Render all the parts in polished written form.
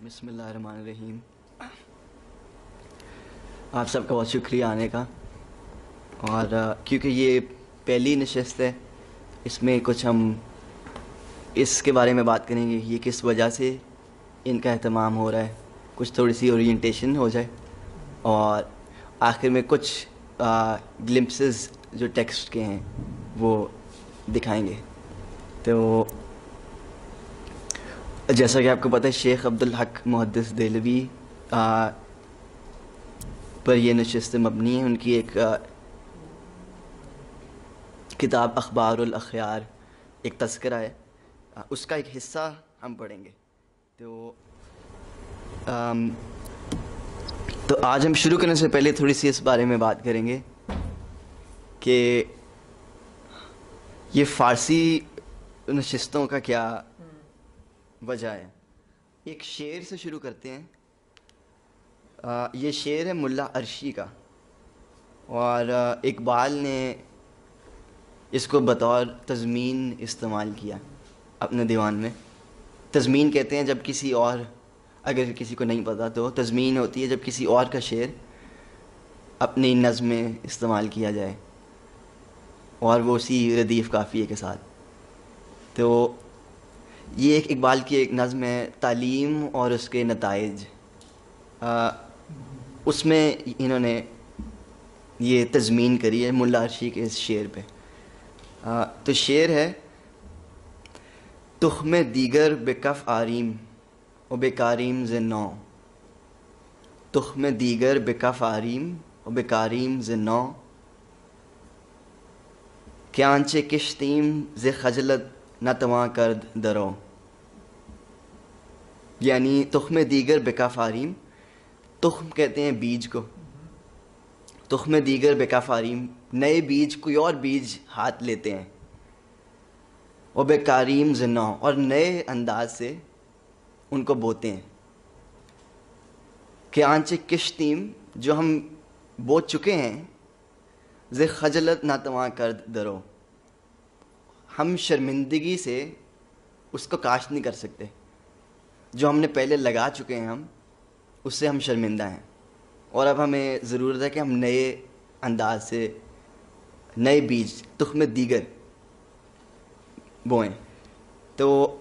بسم اللہ الرحمن الرحیم. آپ سب کا بہت شکریہ آنے کا. اور کیونکہ یہ پہلی نشست ہے، اس میں کچھ ہم اس کے بارے میں بات کریں گے، یہ کس وجہ سے ان کا اہتمام ہو رہا ہے، کچھ تھوڑی سی اورینٹیشن ہو جائے، اور آخر میں کچھ گلمپسز جو ٹیکسٹ کے ہیں وہ دکھائیں گے. تو جیسا کہ آپ کو پتہ ہے، شیخ عبدالحق محدث دہلوی پر یہ نشست مبنی ہے. ان کی ایک کتاب اخبار الاخیار ایک تذکرہ ہے، اس کا ایک حصہ ہم پڑھیں گے. تو آج ہم شروع کرنے سے پہلے تھوڑی سی اس بارے میں بات کریں گے کہ یہ فارسی نشستوں کا کیا وجہ ہے. ایک شعر سے شروع کرتے ہیں. یہ شعر ہے ملا عرشی کا، اور اقبال نے اس کو بطور تضمین استعمال کیا اپنے دیوان میں. تضمین کہتے ہیں جب کسی اور، اگر کسی کو نہیں پتہ تو تضمین ہوتی ہے جب کسی اور کا شعر اپنی نظم میں استعمال کیا جائے اور وہ اسی ردیف قافیے کے ساتھ. تو یہ ایک اقبال کی ایک نظم ہے، تعلیم اور اس کے نتائج. اس میں انہوں نے یہ تضمین کری ہے ملا عرشی کے اس شعر پہ. تو شعر ہے: تخم دیگر بے کف آریم و بے کاریم ز نو، تخم دیگر بے کف آریم و بے کاریم ز نو، کہ آنچے کشتیم ز خجلت نتواں کرد درو. یعنی تخم دیگر بے کف آریم، تخم کہتے ہیں بیج کو، تخم دیگر بے کف آریم، نئے بیج، کوئی اور بیج ہاتھ لیتے ہیں، اور بے کاریم ز نو، اور نئے انداز سے ان کو بوتے ہیں. کہ آنچے کشتیم، جو ہم بو چکے ہیں، ز خجلت ناتواں کرد درو، ہم شرمندگی سے اس کو کاشت نہیں کر سکتے. جو ہم نے پہلے لگا چکے ہیں ہم اس سے ہم شرمندہ ہیں، اور اب ہمیں ضرورت ہے کہ ہم نئے انداز سے نئے بیج، تخم دیگر بوئیں. تو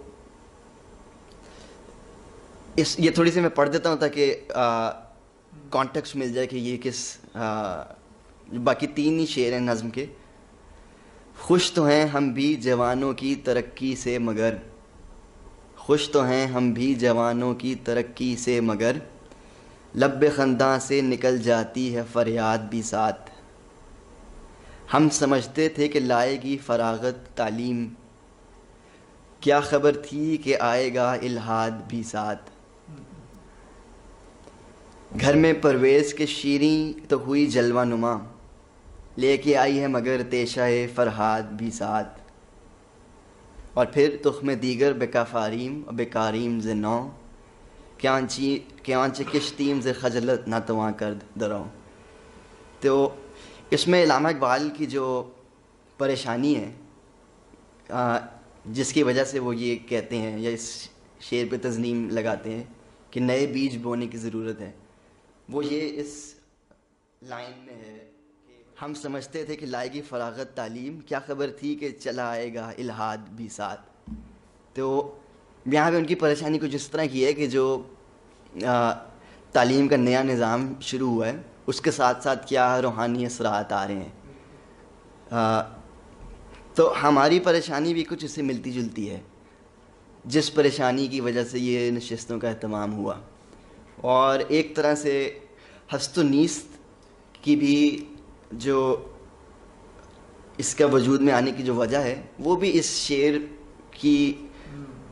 یہ تھوڑی سی میں پڑھ دیتا ہوں تاکہ کانٹیکسٹ مل جائے کہ یہ کس باقی تین ہی شعر ہیں نظم کے. خوش تو ہیں ہم بھی جوانوں کی ترقی سے مگر، خوش تو ہیں ہم بھی جوانوں کی ترقی سے مگر، لب خنداں سے نکل جاتی ہے فریاد بھی ساتھ. ہم سمجھتے تھے کہ لائے گی فراغت تعلیم، کیا خبر تھی کہ آئے گا الہاد بھی ساتھ. گھر میں پرویز کے شیریں تو ہوئی جلوہ نما، لے کے آئی ہے مگر تیشہ فرہاد بھی ساتھ. اور پھر تخم دیگر بے کف آریم بے کاریم ز نو، کہ آنچے کشتیم ز خجلت ناتواں کرد درو. تو اس میں علامہ اقبال کی جو پریشانی ہے، جس کی وجہ سے وہ یہ کہتے ہیں یا اس شعر پہ تضمین لگاتے ہیں کہ نئے بیج بونے کی ضرورت ہے، وہ یہ اس لائن میں ہے: ہم سمجھتے تھے کہ لائے گی فراغت تعلیم، کیا خبر تھی کہ چلا آئے گا الہاد بھی ساتھ. تو یہاں پہ ان کی پریشانی کچھ اس طرح کی ہے کہ جو تعلیم کا نیا نظام شروع ہوا ہے اس کے ساتھ ساتھ کیا روحانی اثرات آ رہے ہیں. تو ہماری پریشانی بھی کچھ اس سے ملتی جلتی ہے، جس پریشانی کی وجہ سے یہ نشستوں کا اہتمام ہوا. اور ایک طرح سے ہست و نیست کی بھی جو اس کا وجود میں آنے کی جو وجہ ہے، وہ بھی اس شعر کی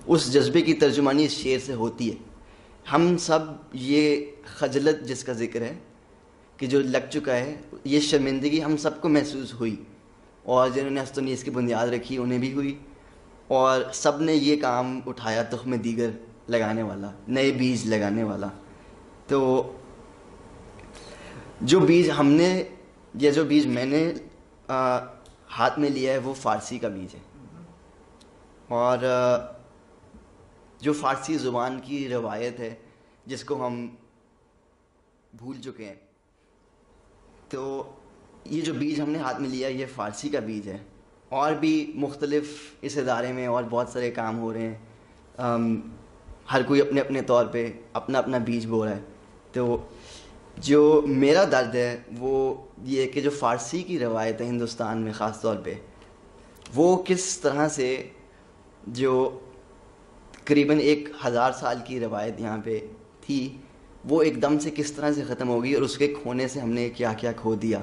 اس جذبے کی ترجمانی اس شعر سے ہوتی ہے. ہم سب یہ خجلت جس کا ذکر ہے کہ جو لگ چکا ہے، یہ شرمندگی ہم سب کو محسوس ہوئی، اور جنہوں نے ہست و نیست کی بنیاد رکھی انہیں بھی ہوئی، اور سب نے یہ کام اٹھایا تخم دیگر لگانے والا، نئے بیج لگانے والا. تو جو بیج ہم نے یا جو بیج میں نے ہاتھ میں لیا ہے وہ فارسی کا بیج ہے، اور جو فارسی زبان کی روایت ہے جس کو ہم بھول چکے ہیں. تو یہ جو بیج ہم نے ہاتھ میں لیا یہ فارسی کا بیج ہے. اور بھی مختلف اس ادارے میں اور بہت سارے کام ہو رہے ہیں. ہر کوئی اپنے اپنے طور پہ اپنا اپنا بیج بو رہا ہے. تو جو میرا درد ہے وہ یہ ہے کہ جو فارسی کی روایت ہے ہندوستان میں خاص طور پہ، وہ کس طرح سے جو قریباً 1000 سال کی روایت یہاں پہ تھی وہ ایک دم سے کس طرح سے ختم ہو گئی، اور اس کے کھونے سے ہم نے کیا کیا کھو دیا.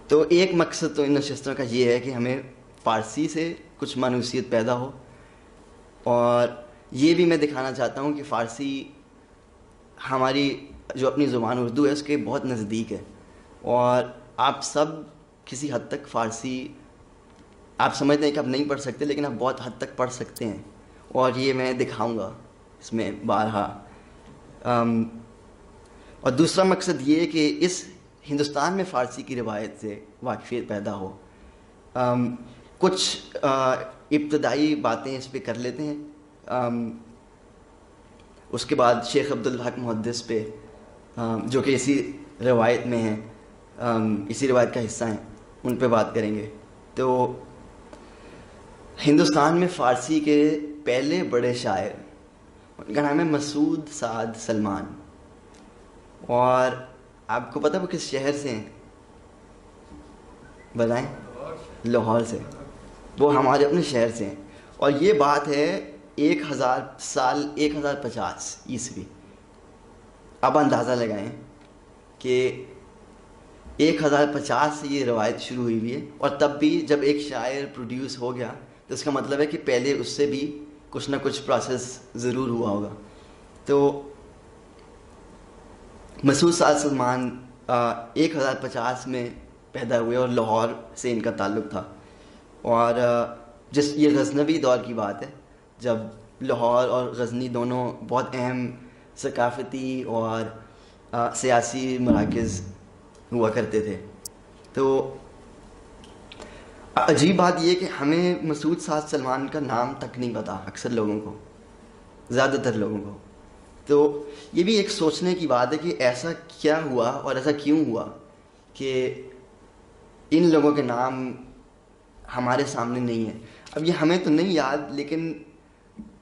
تو ایک مقصد تو ان نشستوں کا یہ ہے کہ ہمیں فارسی سے کچھ مانوسیت پیدا ہو، اور یہ بھی میں دکھانا چاہتا ہوں کہ فارسی ہماری جو اپنی زبان اردو ہے اس کے بہت نزدیک ہے. اور آپ سب کسی حد تک فارسی آپ سمجھتے ہیں کہ آپ نہیں پڑھ سکتے، لیکن آپ بہت حد تک پڑھ سکتے ہیں، اور یہ میں دکھاؤں گا اس میں بارہا. اور دوسرا مقصد یہ ہے کہ اس ہندوستان میں فارسی کی روایت سے واقفیت پیدا ہو. کچھ ابتدائی باتیں اس پہ کر لیتے ہیں، اس کے بعد شیخ عبدالحق محدث پہ جو کہ اسی روایت میں ہیں، اسی روایت کا حصہ ہیں، ان پہ بات کریں گے. تو ہندوستان میں فارسی کے پہلے بڑے شاعر، ان کا نام ہے مسعود سعد سلمان. اور آپ کو پتہ وہ کس شہر سے ہیں؟ بتائیں. لاہور سے. وہ ہمارے اپنے شہر سے ہیں. اور یہ بات ہے 1000 سال 1050 عیسوی. اب اندازہ لگائیں کہ 1050 سے یہ روایت شروع ہوئی ہے، اور تب بھی جب ایک شاعر پروڈیوس ہو گیا تو اس کا مطلب ہے کہ پہلے اس سے بھی کچھ نہ کچھ پروسیس ضرور ہوا ہوگا. تو مسعود سعد سلمان 1050 میں پیدا ہوئے اور لاہور سے ان کا تعلق تھا. اور یہ غزنوی دور کی بات ہے جب لاہور اور غزنی دونوں بہت اہم ثقافتی اور سیاسی مراکز ہوا کرتے تھے. تو عجیب بات یہ کہ ہمیں مسعود سعد سلمان کا نام تک نہیں پتا اکثر لوگوں کو، زیادہ تر لوگوں کو. تو یہ بھی ایک سوچنے کی بات ہے کہ ایسا کیا ہوا اور ایسا کیوں ہوا کہ ان لوگوں کے نام ہمارے سامنے نہیں ہیں. اب یہ ہمیں تو نہیں یاد، لیکن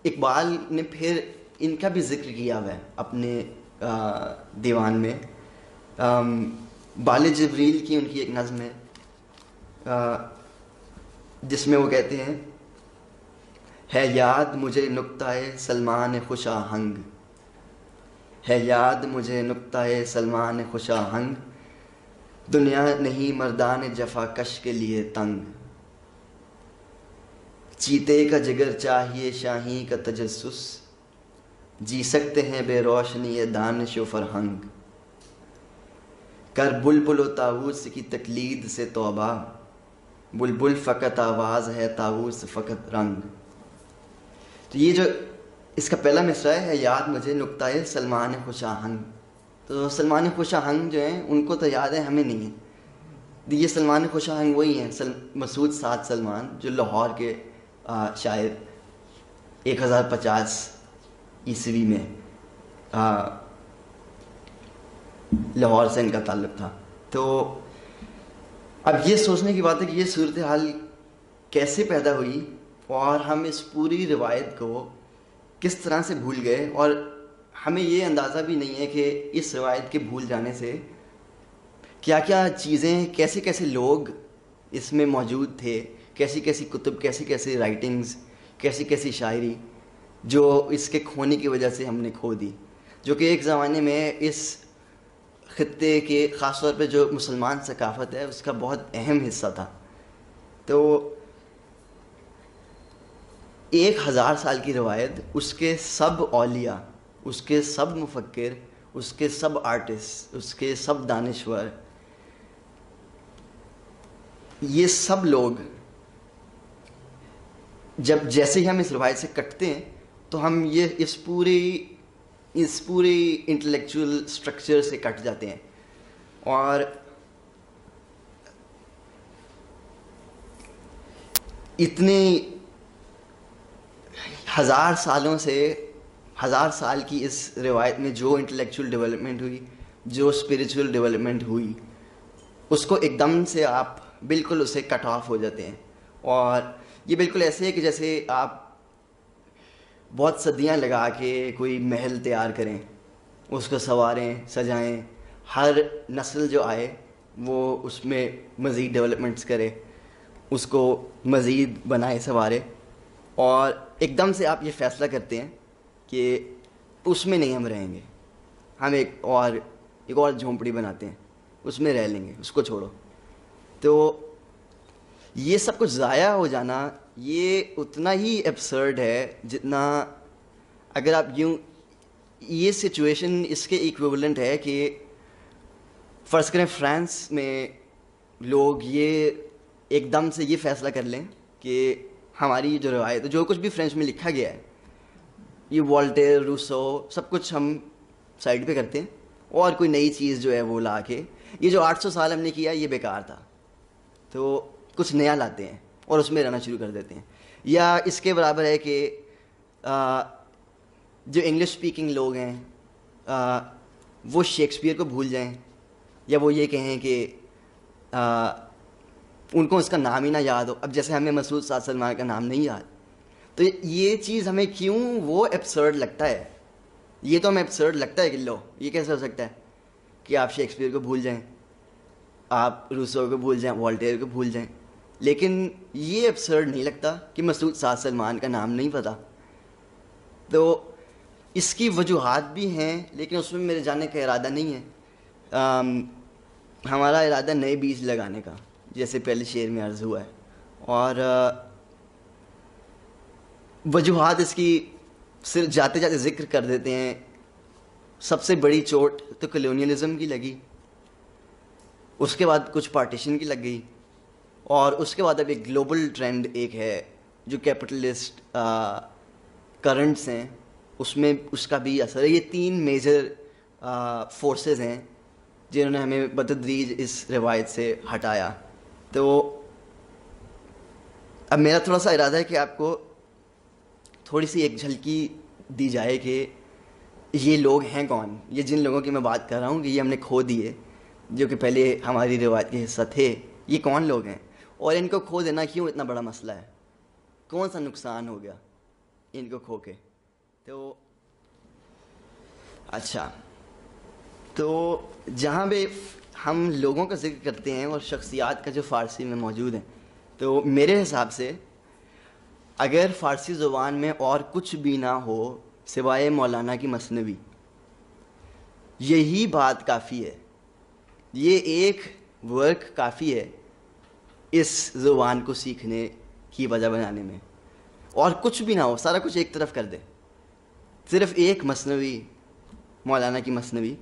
اقبال نے پھر ان کا بھی ذکر کیا ہوا ہے اپنے دیوان میں. بال جبریل کی ان کی ایک نظم ہے جس میں وہ کہتے ہیں، ہے یاد مجھے نکتہ سلمان خوش آہنگ، ہے یاد مجھے نکتہ سلمان خوش آہنگ، دنیا نہیں مردان جفا کش کے لیے تنگ، چیتے کا جگر چاہیے شاہی کا تجسس، جی سکتے ہیں بے روشنی دانش و فرہنگ، کر بلبل و طاووس کی تقلید سے توبہ، بلبل فقط آواز ہے طاووس فقط رنگ. تو یہ جو اس کا پہلا مصرع ہے یاد مجھے نکتہ سلمان خوش آہنگ. تو سلمان خوش آہنگ جو ہیں ان کو تو یاد ہے، ہمیں نہیں ہے. یہ سلمان خوش آہنگ وہی ہیں مسعود سعد سلمان جو لاہور کے شاعر 1050 عیسوی میں لاہور سے ان کا تعلق تھا. تو اب یہ سوچنے کی بات ہے کہ یہ صورتحال کیسے پیدا ہوئی اور ہم اس پوری روایت کو کس طرح سے بھول گئے، اور ہمیں یہ اندازہ بھی نہیں ہے کہ اس روایت کے بھول جانے سے کیا کیا چیزیں، کیسے کیسے لوگ اس میں موجود تھے، کیسی کیسی کتب، کیسی کیسی رائٹنگز، کیسی کیسی شاعری جو اس کے کھونے کی وجہ سے ہم نے کھو دی، جو کہ ایک زمانے میں اس خطے کے خاص طور پہ جو مسلمان ثقافت ہے اس کا بہت اہم حصہ تھا. تو 1000 سال کی روایت، اس کے سب اولیاء، اس کے سب مفکر، اس کے سب آرٹسٹ، اس کے سب دانشور، یہ سب لوگ جب جیسے ہی ہم اس روایت سے کٹتے ہیں تو ہم یہ اس پوری انٹلیکچوئل سٹرکچر سے کٹ جاتے ہیں. اور اتنے 1000 سالوں سے 1000 سال کی اس روایت میں جو انٹلیکچوئل ڈیولپمنٹ ہوئی, جو اسپریچول ڈیولپمنٹ ہوئی, اس کو ایک دم سے آپ بالکل اسے کٹ آف ہو جاتے ہیں. اور یہ بالکل ایسے ہے کہ جیسے آپ بہت صدیاں لگا کے کوئی محل تیار کریں, اس کو سنواریں, سجائیں, ہر نسل جو آئے وہ اس میں مزید ڈیولپمنٹس کرے, اس کو مزید بنائے سنوارے, اور ایک دم سے آپ یہ فیصلہ کرتے ہیں کہ اس میں نہیں ہم رہیں گے, ہم ایک اور جھونپڑی بناتے ہیں, اس میں رہ لیں گے, اس کو چھوڑو. تو یہ سب کچھ ضائع ہو جانا یہ اتنا ہی ایبسرڈ ہے جتنا اگر آپ یوں, یہ سچویشن اس کے ایکویولنٹ ہے کہ فرض کریں فرانس میں لوگ یہ ایک دم سے یہ فیصلہ کر لیں کہ ہماری جو روایت, جو کچھ بھی فرینچ میں لکھا گیا ہے, یہ والٹیر, روسو, سب کچھ ہم سائڈ پہ کرتے ہیں, اور کوئی نئی چیز جو ہے وہ لا کے, یہ جو 800 سال ہم نے کیا یہ بیکار تھا, تو کچھ نیا لاتے ہیں اور اس میں رہنا شروع کر دیتے ہیں. یا اس کے برابر ہے کہ جو انگلش اسپیکنگ لوگ ہیں وہ شیکسپیئر کو بھول جائیں, یا وہ یہ کہیں کہ ان کو اس کا نام ہی نہ یاد ہو. اب جیسے ہمیں مسعود سعد سلمان کا نام نہیں یاد, تو یہ چیز ہمیں کیوں وہ ایبسرڈ لگتا ہے, یہ تو ہمیں ایبسرڈ لگتا ہے کہ لو یہ کیسے ہو سکتا ہے کہ آپ شیکسپیئر کو بھول جائیں, آپ روسو کو بھول جائیں, والٹیر کو بھول جائیں, لیکن یہ ایبسرڈ نہیں لگتا کہ مسعود سعد سلمان کا نام نہیں پتہ. تو اس کی وجوہات بھی ہیں, لیکن اس میں میرے جانے کا ارادہ نہیں ہے. ہمارا ارادہ نئے بیج لگانے کا, جیسے پہلے شعر میں عرض ہوا ہے, اور وجوہات اس کی صرف جاتے جاتے ذکر کر دیتے ہیں. سب سے بڑی چوٹ تو کلونیلزم کی لگی, اس کے بعد کچھ پارٹیشن کی لگ گئی, اور اس کے بعد اب ایک گلوبل ٹرینڈ ایک ہے جو کیپٹلسٹ کرنٹس ہیں, اس میں اس کا بھی اثر ہے. یہ 3 میجر فورسز ہیں جنہوں نے ہمیں بتدریج اس روایت سے ہٹایا. تو اب میرا تھوڑا سا ارادہ ہے کہ آپ کو تھوڑی سی ایک جھلکی دی جائے کہ یہ لوگ ہیں کون, یہ جن لوگوں کی میں بات کر رہا ہوں کہ یہ ہم نے کھو دیے, جو کہ پہلے ہماری روایت کے حصہ تھے, یہ کون لوگ ہیں, اور ان کو کھو دینا کیوں اتنا بڑا مسئلہ ہے, کون سا نقصان ہو گیا ان کو کھو کے. تو اچھا, تو جہاں بھی ہم لوگوں کا ذکر کرتے ہیں اور شخصیات کا جو فارسی میں موجود ہیں, تو میرے حساب سے اگر فارسی زبان میں اور کچھ بھی نہ ہو سوائے مولانا کی مثنوی, یہی بات کافی ہے, یہ ایک ورک کافی ہے اس زبان کو سیکھنے کی وجہ بنانے میں. اور کچھ بھی نہ ہو, سارا کچھ ایک طرف کر دے, صرف ایک مثنوی, مولانا کی مثنوی,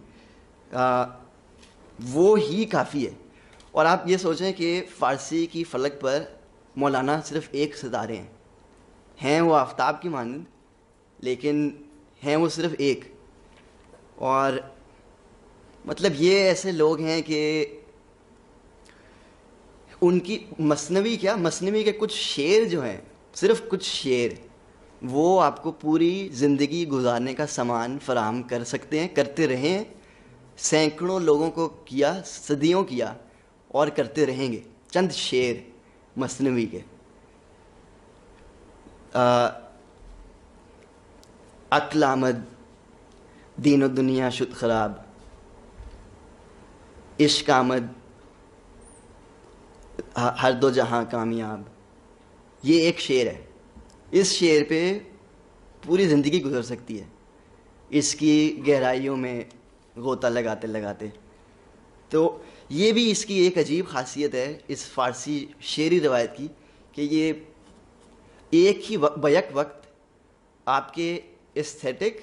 وہ ہی کافی ہے. اور آپ یہ سوچیں کہ فارسی کی فلک پر مولانا صرف ایک ستارے ہیں وہ آفتاب کی مانند, لیکن ہیں وہ صرف ایک. اور مطلب یہ ایسے لوگ ہیں کہ ان کی مثنوی کیا, مثنوی کے کچھ شعر جو ہیں, صرف کچھ شعر, وہ آپ کو پوری زندگی گزارنے کا سامان فراہم کر سکتے ہیں, کرتے رہے ہیں, سینکڑوں لوگوں کو کیا, صدیوں کیا, اور کرتے رہیں گے. چند شعر مثنوی کے, عقل آمد دین و دنیا شد خراب, عشق آمد ہر دو جہاں کامیاب. یہ ایک شعر ہے, اس شعر پہ پوری زندگی گزر سکتی ہے, اس کی گہرائیوں میں غوطہ لگاتے لگاتے. تو یہ بھی اس کی ایک عجیب خاصیت ہے اس فارسی شعری روایت کی, کہ یہ ایک ہی بیک وقت آپ کے ایستھیٹک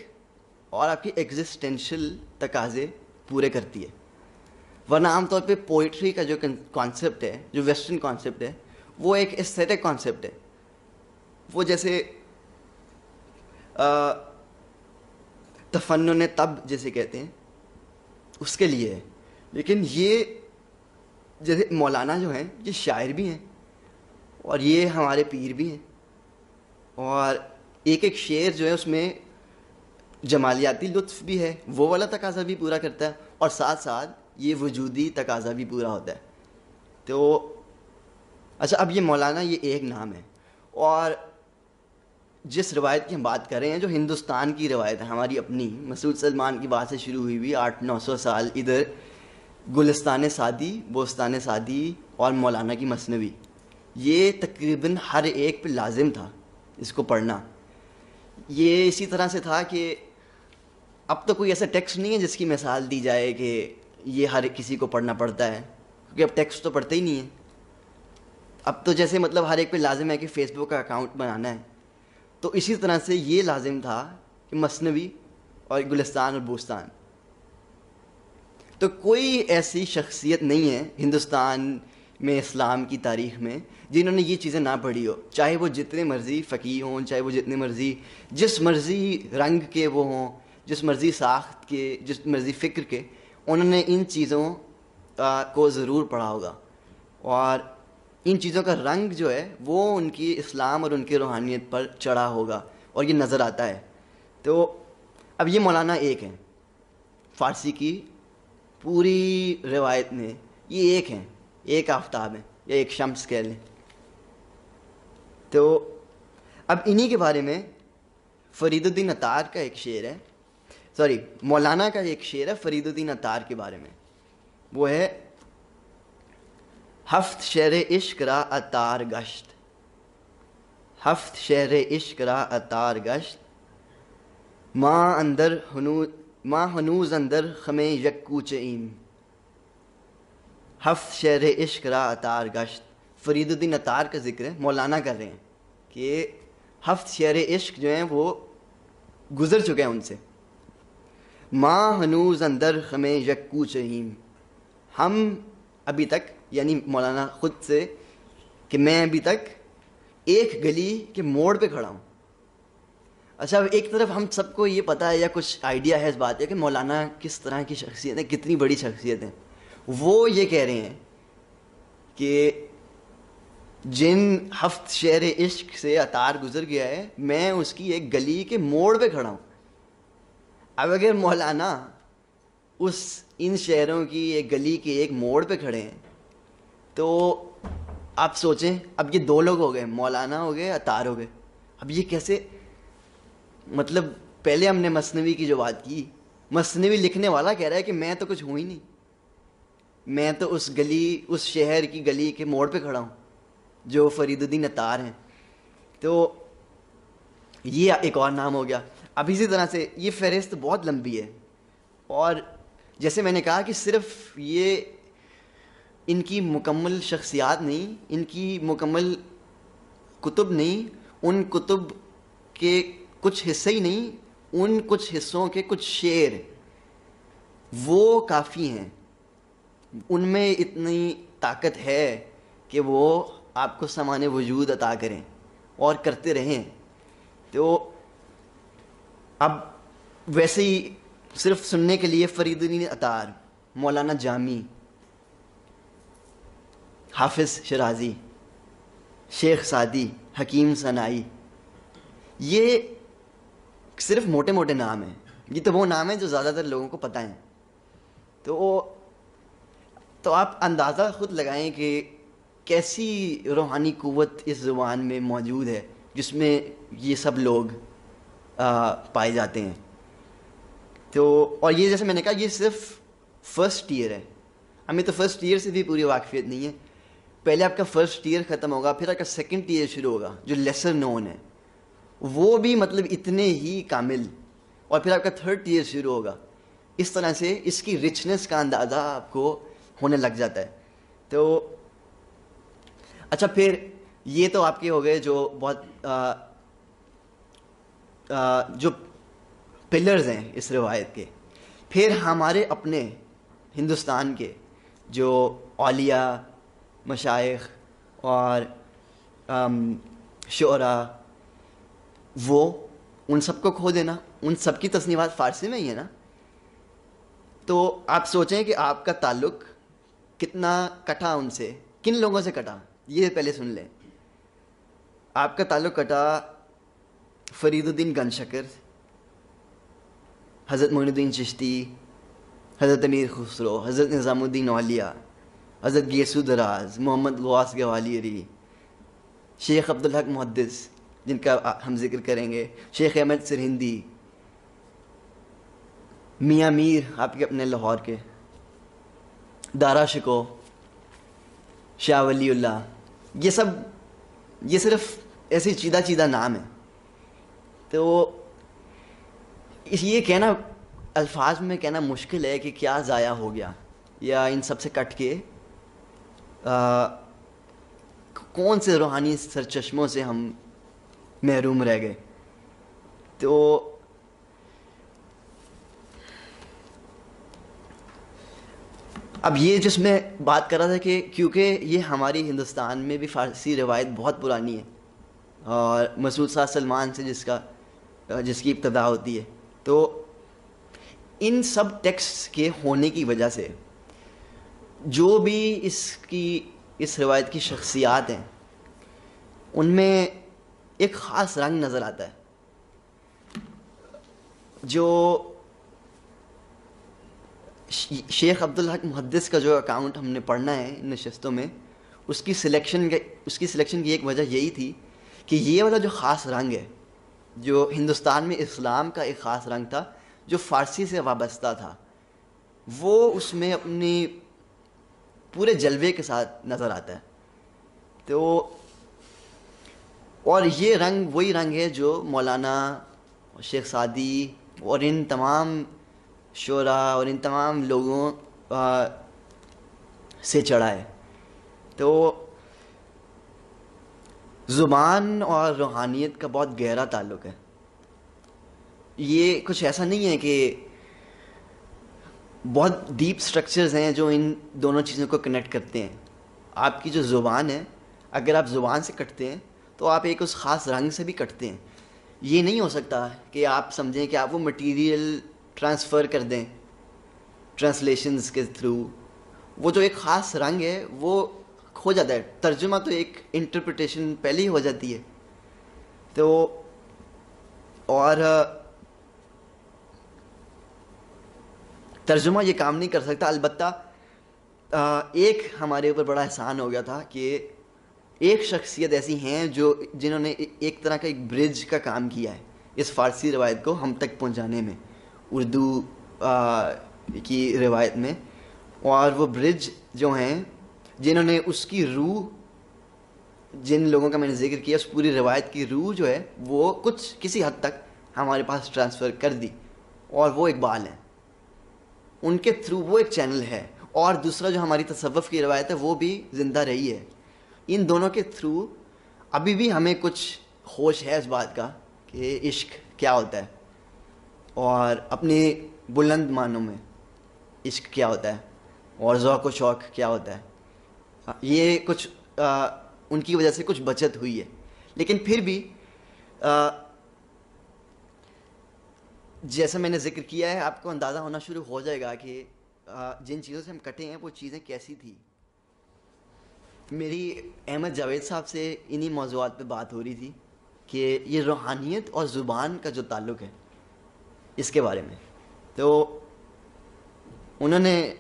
اور آپ کی ایگزسٹینشل تقاضے پورے کرتی ہے. ورنہ عام طور پہ پوئٹری کا جو کانسیپٹ ہے, جو ویسٹرن کانسیپٹ ہے, وہ ایک ایستھیٹک کانسیپٹ ہے, وہ جیسے تفنن طب جیسے کہتے ہیں اس کے لیے ہے. لیکن یہ جیسے مولانا جو ہیں یہ شاعر بھی ہیں, اور یہ ہمارے پیر بھی ہیں, اور ایک ایک شعر جو ہے اس میں جمالیاتی لطف بھی ہے، وہ والا تقاضا بھی پورا کرتا ہے، اور ساتھ ساتھ یہ وجودی تقاضا بھی پورا ہوتا ہے. تو اچھا، اب یہ مولانا یہ ایک نام ہے، اور جس روایت کی ہم بات کر رہے ہیں جو ہندوستان کی روایت ہے، ہماری اپنی، مسعود سلمان کی بات سے شروع ہوئی ہوئی 800-900 سال ادھر، گلستان سعدی، بوستان سعدی اور مولانا کی مثنوی، یہ تقریباً ہر ایک پہ لازم تھا اس کو پڑھنا. یہ اسی طرح سے تھا کہ اب تو کوئی ایسا ٹیکسٹ نہیں ہے جس کی مثال دی جائے کہ یہ ہر کسی کو پڑھنا پڑتا ہے، کیونکہ اب ٹیکسٹ تو پڑھتے ہی نہیں ہیں. اب تو جیسے مطلب ہر ایک پہ لازم ہے کہ فیس بک کا اکاؤنٹ بنانا ہے، تو اسی طرح سے یہ لازم تھا کہ مثنوی اور گلستان اور بوستان. تو کوئی ایسی شخصیت نہیں ہے ہندوستان میں، اسلام کی تاریخ میں، جنہوں نے یہ چیزیں نہ پڑھی ہو، چاہے وہ جتنے مرضی فقیہ ہوں، چاہے وہ جتنے مرضی جس مرضی رنگ کے وہ ہوں، جس مرضی ساخت کے، جس مرضی فکر کے، انہوں نے ان چیزوں کو ضرور پڑھا ہوگا. اور ان چیزوں کا رنگ جو ہے وہ ان کی اسلام اور ان کی روحانیت پر چڑھا ہوگا، اور یہ نظر آتا ہے. تو اب یہ مولانا ایک ہیں فارسی کی پوری روایت میں، یہ ایک ہیں، ایک آفتاب ہیں، یا ایک شمس کہہ لیں. تو اب انہی کے بارے میں فرید الدین عطار کا ایک شعر ہے، مولانا کا ایک شعر ہے فرید الدین عطار کے بارے میں. وہ ہے: ہفت شہر عشق را عطار گشت، ہفت شہر عشق را عطار گشت، ماں ہنوز اندر خم یک کوچه ایم. ہفت شہر عشق را عطار گشت، فرید الدین عطار کا ذکر ہے، مولانا کر رہے ہیں کہ ہفت شہر عشق جو ہیں وہ گزر چکے ہیں ان سے. ماں ہنوز اندر خم یک کوچه ایم، ہم ابھی تک، یعنی مولانا خود سے، کہ میں ابھی تک ایک گلی کے موڑ پہ کھڑا ہوں. اچھا، ایک طرف ہم سب کو یہ پتہ ہے یا کچھ آئیڈیا ہے اس بات ہے کہ مولانا کس طرح کی شخصیت ہے، کتنی بڑی شخصیت ہے. وہ یہ کہہ رہے ہیں کہ جن ہفت شہر عشق سے عطار گزر گیا ہے، میں اس کی ایک گلی کے موڑ پہ کھڑا ہوں. اب اگر مولانا ان شہروں کی ایک گلی کے ایک موڑ پہ کھڑے ہیں تو آپ سوچیں، اب یہ دو لوگ ہو گئے، مولانا ہو گئے، عطار ہو گئے. اب یہ کیسے، مطلب پہلے ہم نے مثنوی کی جو بات کی، مثنوی لکھنے والا کہہ رہا ہے کہ میں تو کچھ ہوں ہی نہیں، میں تو اس شہر کی گلی کے موڑ پہ کھڑا ہوں جو فرید الدین عطار ہیں. تو یہ ایک اور نام ہو گیا. اب اسی طرح سے یہ فہرست بہت لمبی ہے، اور جیسے میں نے کہا کہ صرف یہ ان کی مکمل شخصیات نہیں، ان کی مکمل کتب نہیں، ان کتب کے کچھ حصے ہی نہیں، ان کچھ حصوں کے کچھ شعر وہ کافی ہیں، ان میں اتنی طاقت ہے کہ وہ آپ کو سامان وجود عطا کریں اور کرتے رہیں. تو اب ویسے ہی صرف سننے کے لیے فرید الدین عطار، مولانا جامی، حافظ شرازی، شیخ سعدی، حکیم سنائی، یہ صرف موٹے موٹے نام ہیں. یہ تو وہ نام ہیں جو زیادہ تر لوگوں کو پتہ ہیں. تو آپ اندازہ خود لگائیں کہ کیسی روحانی قوت اس زبان میں موجود ہے جس میں یہ سب لوگ پائے جاتے ہیں. اور یہ جیسے میں نے کہا یہ صرف فرسٹ ایئر ہے، ہمیں تو فرسٹ ایئر سے بھی پوری واقفیت نہیں ہے. پہلے آپ کا فرسٹ ایئر ختم ہوگا، پھر آپ کا سیکنڈ ایئر شروع ہوگا جو لیسر نون ہے، وہ بھی مطلب اتنے ہی کامل، اور پھر آپ کا تھرڈ ایئر شروع ہوگا. اس طرح سے اس کی رچنس کا اندازہ آپ کو ہونے لگ جاتا ہے. تو اچھا، پھر یہ تو آپ کے ہو گئے جو بہت جو پلرز ہیں اس روایت کے. پھر ہمارے اپنے ہندوستان کے جو اولیاء، مشائخ اور شعراء، وہ ان سب کو کھو دینا، ان سب کی تصنیفات فارسی میں ہی ہے نا. تو آپ سوچیں کہ آپ کا تعلق کتنا کٹا ان سے، کن لوگوں سے کٹا، یہ پہلے سن لیں. آپ کا تعلق کٹا فرید الدین گنج شکر، حضرت معین الدین چشتی، حضرت امیر خسرو، حضرت نظام الدین اولیاء، حضرت گیسو دراز، محمد غواث گوالی علی، شیخ عبدالحق محدث جن کا ہم ذکر کریں گے، شیخ احمد سرہندی، میاں میر آپ کے اپنے لاہور کے، دارا شکو، شاہ ولی اللہ، یہ صرف ایسے چیدہ چیدہ نام ہیں. تو یہ کہنا الفاظ میں کہنا مشکل ہے کہ کیا ضائع ہو گیا، یا ان سب سے کٹ کے کون سے روحانی سرچشموں سے ہم محروم رہ گئے. تو اب یہ جس میں بات کر رہا تھا کہ کیونکہ یہ ہماری ہندوستان میں بھی فارسی روایت بہت پرانی ہے، اور مسعود صاحب سلمان سے جس کی ابتدا ہوتی ہے، تو ان سب ٹیکسٹ کے ہونے کی وجہ سے جو بھی اس روایت کی شخصیات ہیں ان میں ایک خاص رنگ نظر آتا ہے. جو شیخ عبدالحق محدث کا جو اکاؤنٹ ہم نے پڑھنا ہے ان نشستوں میں، اس کی سلیکشن کی ایک وجہ یہی تھی کہ یہ والا جو خاص رنگ ہے، جو ہندوستان میں اسلام کا ایک خاص رنگ تھا جو فارسی سے وابستہ تھا، وہ اس میں اپنی پورے جلوے کے ساتھ نظر آتا ہے. تو اور یہ رنگ وہی رنگ ہے جو مولانا شیخ سعدی اور ان تمام شعراء اور ان تمام لوگوں سے چڑھا ہے. تو زبان اور روحانیت کا بہت گہرا تعلق ہے. یہ کچھ ایسا نہیں ہے کہ بہت ڈیپ سٹرکچرز ہیں جو ان دونوں چیزوں کو کنیکٹ کرتے ہیں. آپ کی جو زبان ہے، اگر آپ زبان سے کٹتے ہیں تو آپ ایک اس خاص رنگ سے بھی کٹتے ہیں. یہ نہیں ہو سکتا کہ آپ سمجھیں کہ آپ وہ مٹیریل ٹرانسفر کر دیں ٹرانسلیشنز کے تھرو. وہ جو ایک خاص رنگ ہے وہ کھو جاتا ہے. ترجمہ تو ایک انٹرپریٹیشن پہلے ہی ہو جاتی ہے. تو اور ترجمہ یہ کام نہیں کر سکتا. البتہ ایک ہمارے اوپر بڑا احسان ہو گیا تھا کہ ایک شخصیت ایسی ہیں جنہوں نے ایک طرح کا ایک برج کا کام کیا ہے اس فارسی روایت کو ہم تک پہنچانے میں، اردو کی روایت میں. اور وہ برج جو ہیں جنہوں نے اس کی روح، جن لوگوں کا میں نے ذکر کیا، اس پوری روایت کی روح جو ہے وہ کسی حد تک ہمارے پاس ٹرانسفر کر دی، اور وہ اقبال ہیں. ان کے تھرو وہ ایک چینل ہے. اور دوسرا جو ہماری تصوف کی روایت ہے وہ بھی زندہ رہی ہے. ان دونوں کے تھرو ابھی بھی ہمیں کچھ ہوش ہے اس بات کا کہ عشق کیا ہوتا ہے، اور اپنے بلند معنوں میں عشق کیا ہوتا ہے، اور ذوق و شوق کیا ہوتا ہے. یہ کچھ ان کی وجہ سے کچھ بچت ہوئی ہے. لیکن پھر بھی جیسا میں نے ذکر کیا ہے، آپ کو اندازہ ہونا شروع ہو جائے گا کہ جن چیزوں سے ہم کٹے ہیں وہ چیزیں کیسی تھیں. میری احمد جاوید صاحب سے انہی موضوعات پہ بات ہو رہی تھی کہ یہ روحانیت اور زبان کا جو تعلق ہے اس کے بارے میں. تو انہوں نے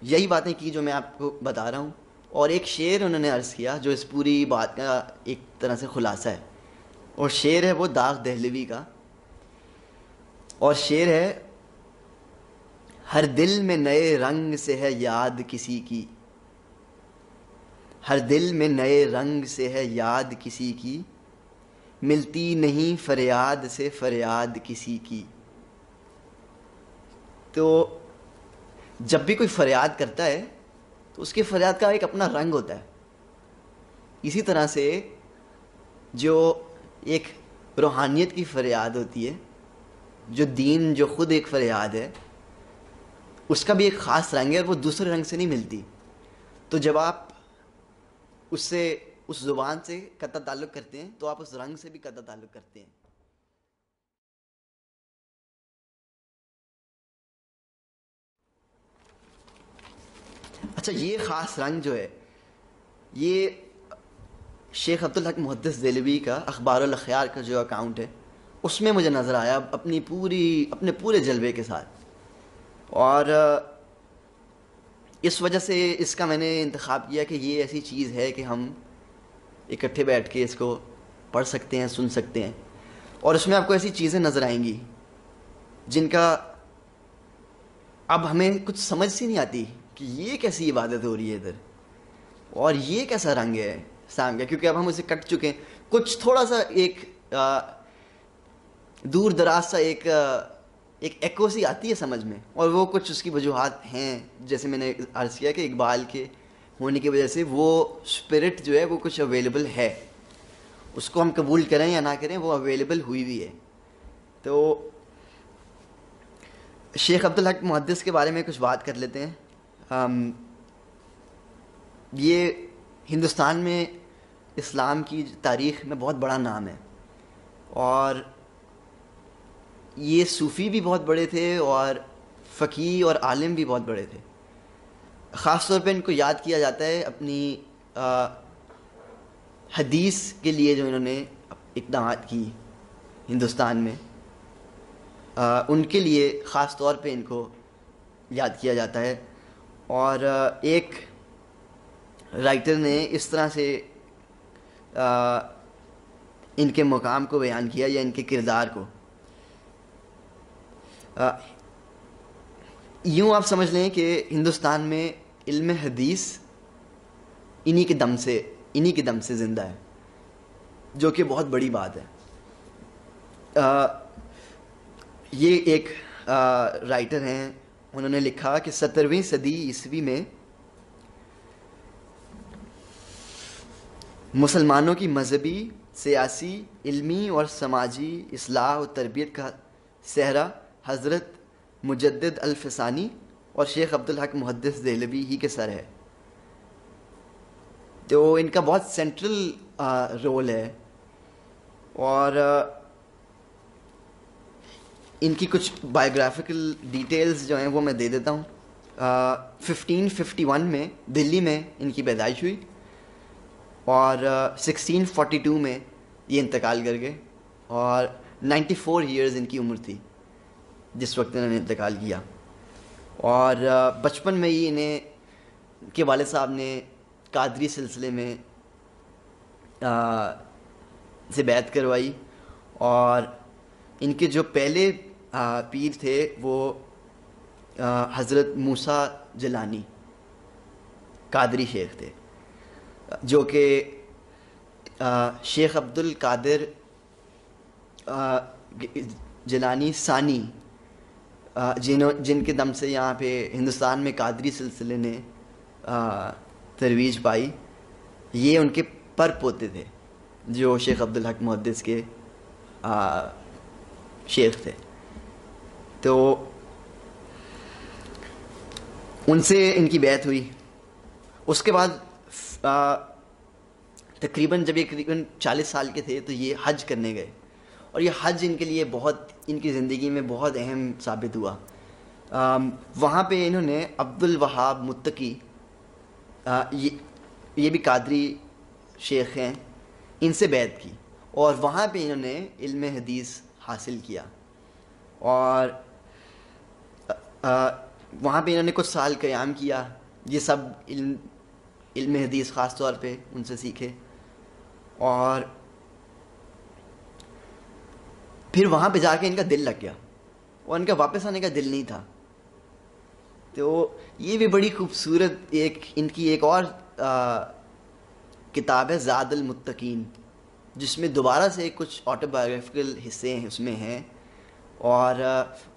یہی باتیں کی جو میں آپ کو بتا رہا ہوں، اور ایک شعر انہوں نے عرض کیا جو اس پوری بات کا ایک طرح سے خلاصہ ہے. اور شعر ہے وہ داغ دہلوی کا، اور شعر ہے: ہر دل میں نئے رنگ سے ہے یاد کسی کی، ہر دل میں نئے رنگ سے ہے یاد کسی کی، ملتی نہیں فریاد سے فریاد کسی کی. تو جب بھی کوئی فریاد کرتا ہے تو اس کی فریاد کا ایک اپنا رنگ ہوتا ہے. اسی طرح سے جو ایک روحانیت کی فریاد ہوتی ہے، جو دین جو خود ایک فریاد ہے، اس کا بھی ایک خاص رنگ ہے، اور وہ دوسرے رنگ سے نہیں ملتی. تو جب آپ اس زبان سے قطع تعلق کرتے ہیں تو آپ اس رنگ سے بھی قطع تعلق کرتے ہیں. اچھا، یہ خاص رنگ جو ہے، یہ شیخ عبدالحق محدث دہلوی کا اخبار الاخیار کا جو اکاؤنٹ ہے اس میں مجھے نظر آیا اپنے پورے جلوے کے ساتھ. اور اس وجہ سے اس کا میں نے انتخاب کیا کہ یہ ایسی چیز ہے کہ ہم اکٹھے بیٹھ کے اس کو پڑھ سکتے ہیں, سن سکتے ہیں. اور اس میں آپ کو ایسی چیزیں نظر آئیں گی جن کا اب ہمیں کچھ سمجھ سی نہیں آتی کہ یہ کیسی عبادت ہو رہی ہے ادھر, اور یہ کیسا رنگ ہے اسلام کا, کیونکہ اب ہم اسے کٹ چکے ہیں. کچھ تھوڑا سا ایک دور دراز سا ایک ایکو سی آتی ہے سمجھ میں, اور وہ کچھ اس کی وجوہات ہیں, جیسے میں نے عرض کیا کہ اقبال کے ہونے کی وجہ سے وہ اسپرٹ جو ہے وہ کچھ اویلیبل ہے, اس کو ہم قبول کریں یا نہ کریں وہ اویلیبل ہوئی بھی ہے. تو شیخ عبدالحق محدث کے بارے میں کچھ بات کر لیتے ہیں. یہ ہندوستان میں اسلام کی تاریخ میں بہت بڑا نام ہے, اور یہ صوفی بھی بہت بڑے تھے اور فقیہ اور عالم بھی بہت بڑے تھے. خاص طور پہ ان کو یاد کیا جاتا ہے اپنی حدیث کے لیے جو انہوں نے اقدامات کی ہندوستان میں, ان کے لیے خاص طور پہ ان کو یاد کیا جاتا ہے. اور ایک رائٹر نے اس طرح سے ان کے مقام کو بیان کیا یا ان کے کردار کو. یوں آپ سمجھ لیں کہ ہندوستان میں علم حدیث انہی کے دم سے زندہ ہے, جو کہ بہت بڑی بات ہے. یہ ایک رائٹر ہیں, انہوں نے لکھا کہ 17ویں صدی عیسوی میں مسلمانوں کی مذہبی, سیاسی, علمی اور سماجی اصلاح و تربیت کا صحرا حضرت مجدد الفسانی اور شیخ عبدالحق محدث دہلوی ہی کے سر ہے. تو ان کا بہت سینٹرل رول ہے. اور ان کی کچھ بایوگرافیکل ڈیٹیلز جو ہیں وہ میں دے دیتا ہوں. 1551 میں دلی میں ان کی پیدائش ہوئی, اور 1642 میں یہ انتقال کر گئے, اور 94 ایئرز ان کی عمر تھی جس وقت انہوں نے انتقال کیا. اور بچپن میں ہی انہیں کے والد صاحب نے قادری سلسلے میں سے بیعت کروائی, اور ان کے جو پہلے پیر تھے وہ حضرت موسیٰ جیلانی قادری شیخ تھے, جو کہ شیخ عبد القادر جیلانی ثانی جن کے دم سے یہاں پہ ہندوستان میں قادری سلسلے نے ترویج پائی, یہ ان کے پر پوتے تھے جو شیخ عبدالحق محدث کے شیخ تھے. تو ان سے ان کی بیعت ہوئی. اس کے بعد تقریباً جب یہ تقریباً 40 سال کے تھے تو یہ حج کرنے گئے, اور یہ حج ان کے لیے بہت, ان کی زندگی میں بہت اہم ثابت ہوا. وہاں پہ انہوں نے عبد الوہاب متقی, یہ بھی قادری شیخ ہیں, ان سے بیعت کی, اور وہاں پہ انہوں نے علم حدیث حاصل کیا. اور وہاں پہ انہوں نے کچھ سال قیام کیا. یہ سب علم حدیث خاص طور پہ ان سے سیکھے, اور پھر وہاں پہ جا کے ان کا دل لگ گیا, اور ان کا واپس آنے کا دل نہیں تھا. تو یہ بھی بڑی خوبصورت ان کی ایک اور کتاب ہے زاد المتقین, جس میں دوبارہ سے کچھ آٹوبایوگرافیکل حصے ہیں اس میں ہیں, اور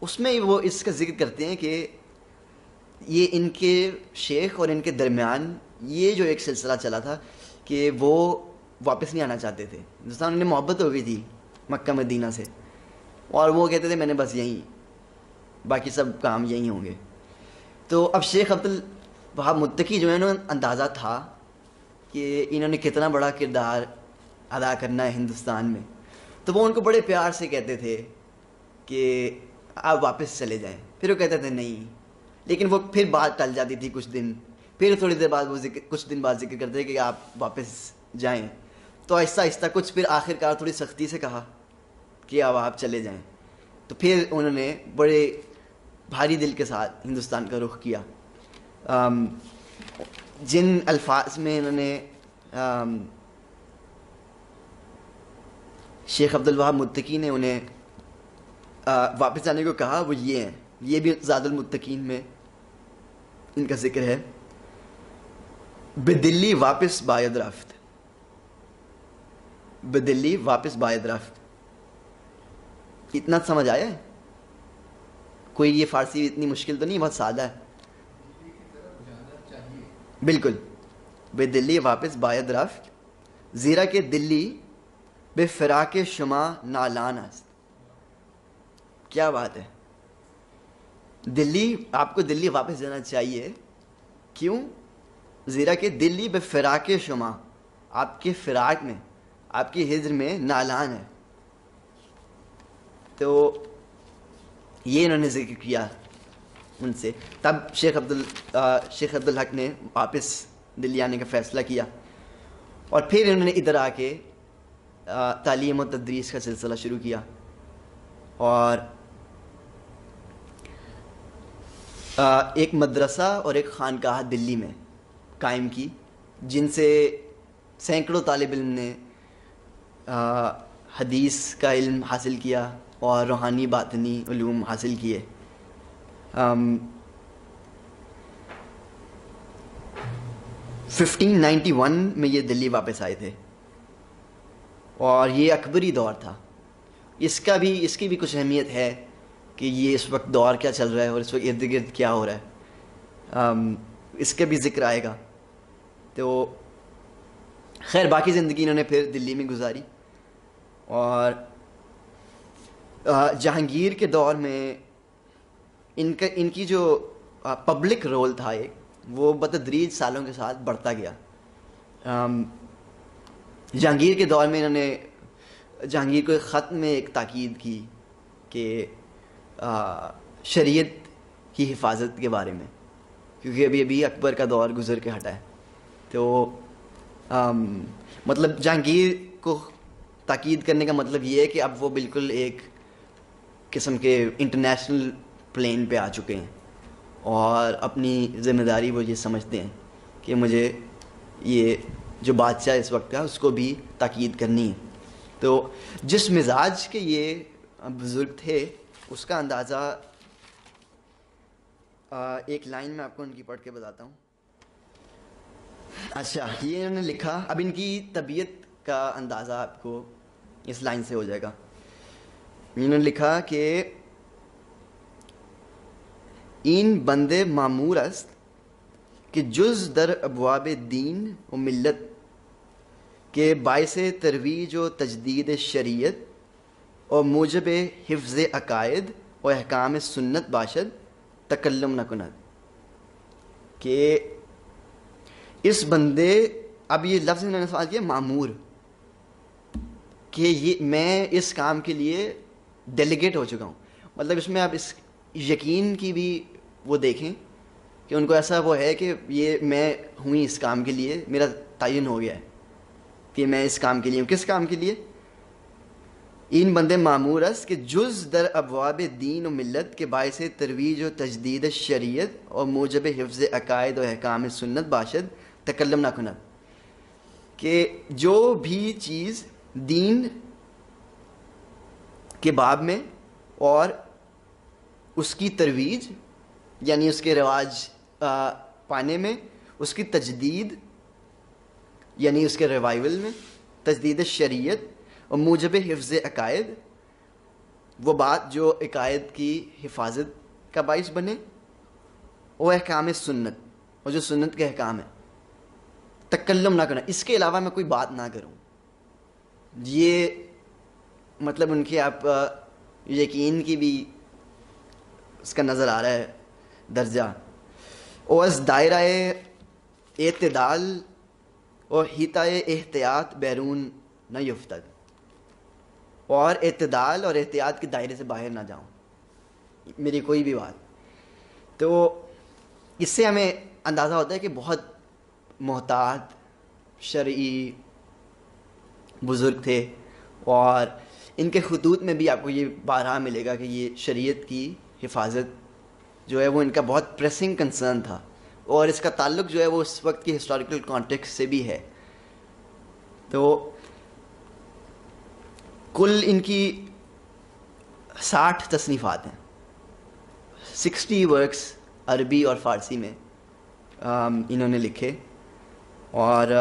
اس میں وہ اس کا ذکر کرتے ہیں کہ یہ ان کے شیخ اور ان کے درمیان یہ جو ایک سلسلہ چلا تھا کہ وہ واپس نہیں آنا چاہتے تھے ہندوستان. انہیں محبت ہو گئی تھی مکہ مدینہ سے, اور وہ کہتے تھے میں نے بس یہیں, باقی سب کام یہیں ہوں گے. تو اب شیخ عبد الوہاب متقی جو ہے انہوں اندازہ تھا کہ انہوں نے کتنا بڑا کردار ادا کرنا ہے ہندوستان میں, تو وہ ان کو بڑے پیار سے کہتے تھے کہ آپ واپس چلے جائیں. پھر وہ کہتے تھے نہیں, لیکن وہ پھر بات ٹل جاتی تھی کچھ دن, پھر تھوڑی دیر بعد وہ کچھ دن بعد ذکر کرتے کہ آپ واپس جائیں. تو آہستہ آہستہ کچھ پھر آخر کار تھوڑی سختی سے کہا کہ اب آپ چلے جائیں. تو پھر انہوں نے بڑے بھاری دل کے ساتھ ہندوستان کا رخ کیا. جن الفاظ میں انہوں نے شیخ عبدالوہاب متقی نے انہیں واپس جانے کو کہا وہ یہ ہیں. یہ بھی زاد المتقین میں ان کا ذکر ہے. بدلی واپس باید رفت، بدلی واپس باید رفت. اتنا سمجھ آیا ہے؟ کوئی یہ فارسی اتنی مشکل تو نہیں، بہت سادہ ہے. بالکل، بے دلی واپس باید رفت، زیرا کہ دلی بے فراق شما نالان است. کیا بات ہے. دلی، آپ کو دلی واپس جانا چاہیے. کیوں؟ زیرا کہ دلی بے فراق شما، آپ کے فراق میں، آپ کی ہجر میں نالان ہے. تو یہ انہوں نے ذکر کیا ان سے. تب شیخ عبدالحق نے واپس دلی آنے کا فیصلہ کیا، اور پھر انہوں نے ادھر آ کے تعلیم و تدریس کا سلسلہ شروع کیا، اور ایک مدرسہ اور ایک خانقاہ دلی میں قائم کی، جن سے سینکڑوں طالب علم نے حدیث کا علم حاصل کیا اور روحانی باطنی علوم حاصل کیے. 1591 میں یہ دلی واپس آئے تھے، اور یہ اکبری دور تھا. اس کی بھی کچھ اہمیت ہے کہ یہ اس وقت دور کیا چل رہا ہے اور اس وقت ارد گرد کیا ہو رہا ہے. اس کا بھی ذکر آئے گا. تو خیر باقی زندگی انہوں نے پھر دلی میں گزاری، اور جہانگیر کے دور میں ان کی جو پبلک رول تھا ایک، وہ بتدریج سالوں کے ساتھ بڑھتا گیا. جہانگیر کے دور میں انہوں نے جہانگیر کو ایک خط میں ایک تاکید کی کہ شریعت کی حفاظت کے بارے میں، کیونکہ ابھی اکبر کا دور گزر کے ہٹا ہے. تو مطلب جہانگیر کو تاکید کرنے کا مطلب یہ ہے کہ اب وہ بالکل ایک قسم کے انٹرنیشنل پلین پہ آ چکے ہیں، اور اپنی ذمہ داری وہ یہ سمجھتے ہیں کہ مجھے یہ جو بادشاہ اس وقت کا اس کو بھی تاکید کرنی ہے. تو جس مزاج کے یہ بزرگ تھے اس کا اندازہ ایک لائن میں آپ کو ان کی پڑھ کے بتاتا ہوں. اچھا، یہ انہوں نے لکھا. اب ان کی طبیعت کا اندازہ آپ کو اس لائن سے ہو جائے گا. انہوں نے لکھا کہ این بندے معمور است کہ جز در ابواب دین و ملت کے باعث ترویج و تجدید شریعت اور موجب حفظ عقائد و احکام سنت باشد تکلم نہ کند. کہ اس بندے، اب یہ لفظ انہوں نے سوال کیا معمور، کہ یہ میں اس کام کے لیے ڈیلیگیٹ ہو چکا ہوں. مطلب اس میں آپ اس یقین کی بھی وہ دیکھیں کہ ان کو ایسا وہ ہے کہ یہ میں ہوں اس کام کے لیے، میرا تعین ہو گیا ہے کہ میں اس کام کے لیے ہوں. کس کام کے لیے؟ این بندے معمور است کہ جز در ابواب دین و ملت کے باعث ترویج و تجدید شریعت اور موجب حفظ عقائد و احکام سنت باشد تکلم نہ کند. کہ جو بھی چیز دین کے باب میں اور اس کی ترویج یعنی اس کے رواج پانے میں، اس کی تجدید یعنی اس کے ریوائول میں، تجدید شریعت اور موجب حفظ عقائد، وہ بات جو عقائد کی حفاظت کا باعث بنے، وہ احکام سنت اور جو سنت کے احکام ہیں، تکلم نہ کرنا، اس کے علاوہ میں کوئی بات نہ کروں. یہ مطلب ان کے آپ یقین کی بھی اس کا نظر آ رہا ہے درجہ. اوز دائرہ اعتدال اور ہیتائے احتیاط بیرون نہ یفتد، اور اعتدال اور احتیاط کے دائرے سے باہر نہ جاؤں میری کوئی بھی بات. تو اس سے ہمیں اندازہ ہوتا ہے کہ بہت محتاط شرعی بزرگ تھے، اور ان کے خطوط میں بھی آپ کو یہ بارہا ملے گا کہ یہ شریعت کی حفاظت جو ہے وہ ان کا بہت پریسنگ کنسرن تھا، اور اس کا تعلق جو ہے وہ اس وقت کی ہسٹوریکل کانٹیکسٹ سے بھی ہے. تو کل ان کی 60 تصنیفات ہیں، 60 ورکس عربی اور فارسی میں انہوں نے لکھے، اور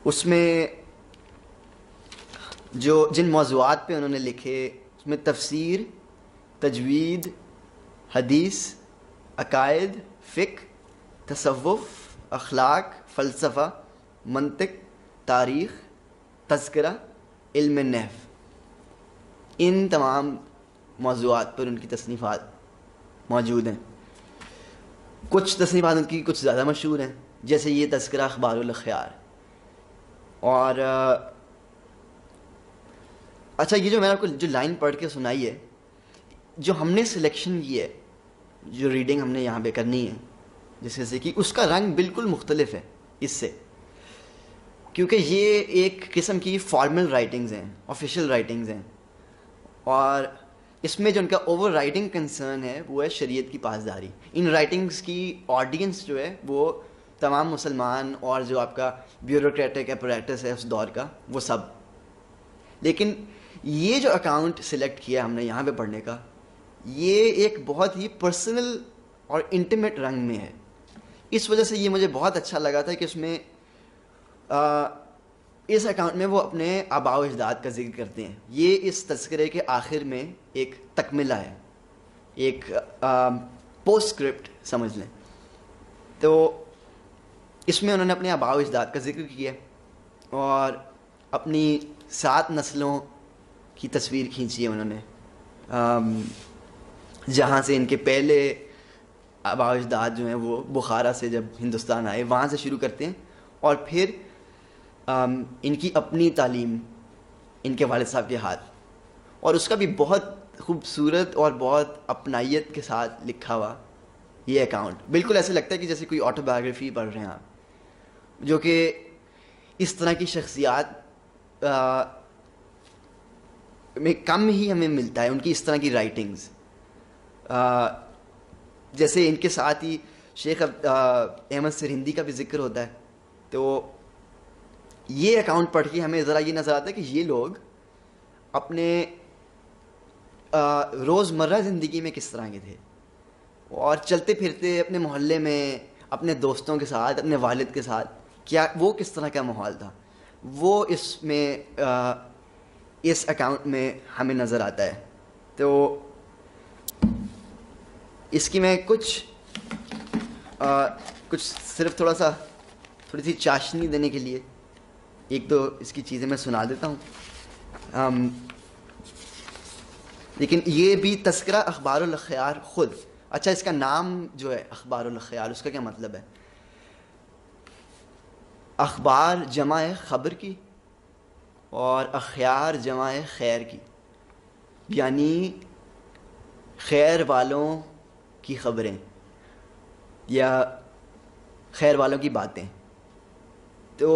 اس میں جن موضوعات پہ انہوں نے لکھے اس میں تفسیر، تجوید، حدیث، عقائد، فقہ، تصوف، اخلاق، فلسفہ، منطق، تاریخ، تذکرہ، علم نحو، ان تمام موضوعات پر ان کی تصنیفات موجود ہیں. کچھ تصنیفات ان کی کچھ زیادہ مشہور ہیں، جیسے یہ تذکرہ اخبار الاخیار. اور اچھا، یہ جو میں نے آپ کو جو لائن پڑھ کے سنائی ہے، جو ہم نے سلیکشن کی ہے، جو ریڈنگ ہم نے یہاں پہ کرنی ہے جس سے کی، اس کا رنگ بالکل مختلف ہے اس سے، کیونکہ یہ ایک قسم کی فارمل رائٹنگز ہیں، آفیشیل رائٹنگز ہیں، اور اس میں جو ان کا اوور رائڈنگ کنسرن ہے وہ ہے شریعت کی پاسداری. ان رائٹنگز کی آڈینس جو ہے وہ تمام مسلمان اور جو آپ کا بیوروکریٹک اپریٹس ہے اس دور کا، وہ سب. لیکن یہ جو اکاؤنٹ سلیکٹ کیا ہم نے یہاں پہ پڑھنے کا، یہ ایک بہت ہی پرسنل اور انٹیمیٹ رنگ میں ہے. اس وجہ سے یہ مجھے بہت اچھا لگا تھا کہ اس میں اس اکاؤنٹ میں وہ اپنے آباء و اجداد کا ذکر کرتے ہیں. یہ اس تذکرے کے آخر میں ایک تکملہ ہے، ایک پوسٹ اسکرپٹ سمجھ لیں. تو اس میں انہوں نے اپنے آباء و اجداد کا ذکر کیا اور اپنی 7 نسلوں کی تصویر کھینچی ہے انہوں نے، جہاں سے ان کے پہلے آباء و اجداد جو ہیں وہ بخارا سے جب ہندوستان آئے وہاں سے شروع کرتے ہیں، اور پھر ان کی اپنی تعلیم ان کے والد صاحب کے ہاتھ، اور اس کا بھی بہت خوبصورت اور بہت اپنائیت کے ساتھ لکھا ہوا یہ اکاؤنٹ. بالکل ایسے لگتا ہے کہ جیسے کوئی آٹو بایوگرافی پڑھ رہے ہیں آپ، جو کہ اس طرح کی شخصیات میں کم ہی ہمیں ملتا ہے، ان کی اس طرح کی رائٹنگز. جیسے ان کے ساتھ ہی شیخ احمد سرہندی کا بھی ذکر ہوتا ہے. تو یہ اکاؤنٹ پڑھ کے ہمیں ذرا یہ نظر آتا ہے کہ یہ لوگ اپنے روزمرہ زندگی میں کس طرح کے تھے، اور چلتے پھرتے اپنے محلے میں اپنے دوستوں کے ساتھ، اپنے والد کے ساتھ کیا وہ کس طرح کا ماحول تھا، وہ اس میں اس اکاؤنٹ میں ہمیں نظر آتا ہے. تو اس کی میں کچھ صرف تھوڑی سی چاشنی دینے کے لیے ایک دو اس کی چیزیں میں سنا دیتا ہوں. لیکن یہ بھی تذکرہ اخبار الاخیار خود، اچھا اس کا نام جو ہے اخبار الاخیار، اس کا کیا مطلب ہے؟ اخبار جمع ہے خبر کی، اور اخیار جمع ہے خیر کی، یعنی خیر والوں کی خبریں یا خیر والوں کی باتیں. تو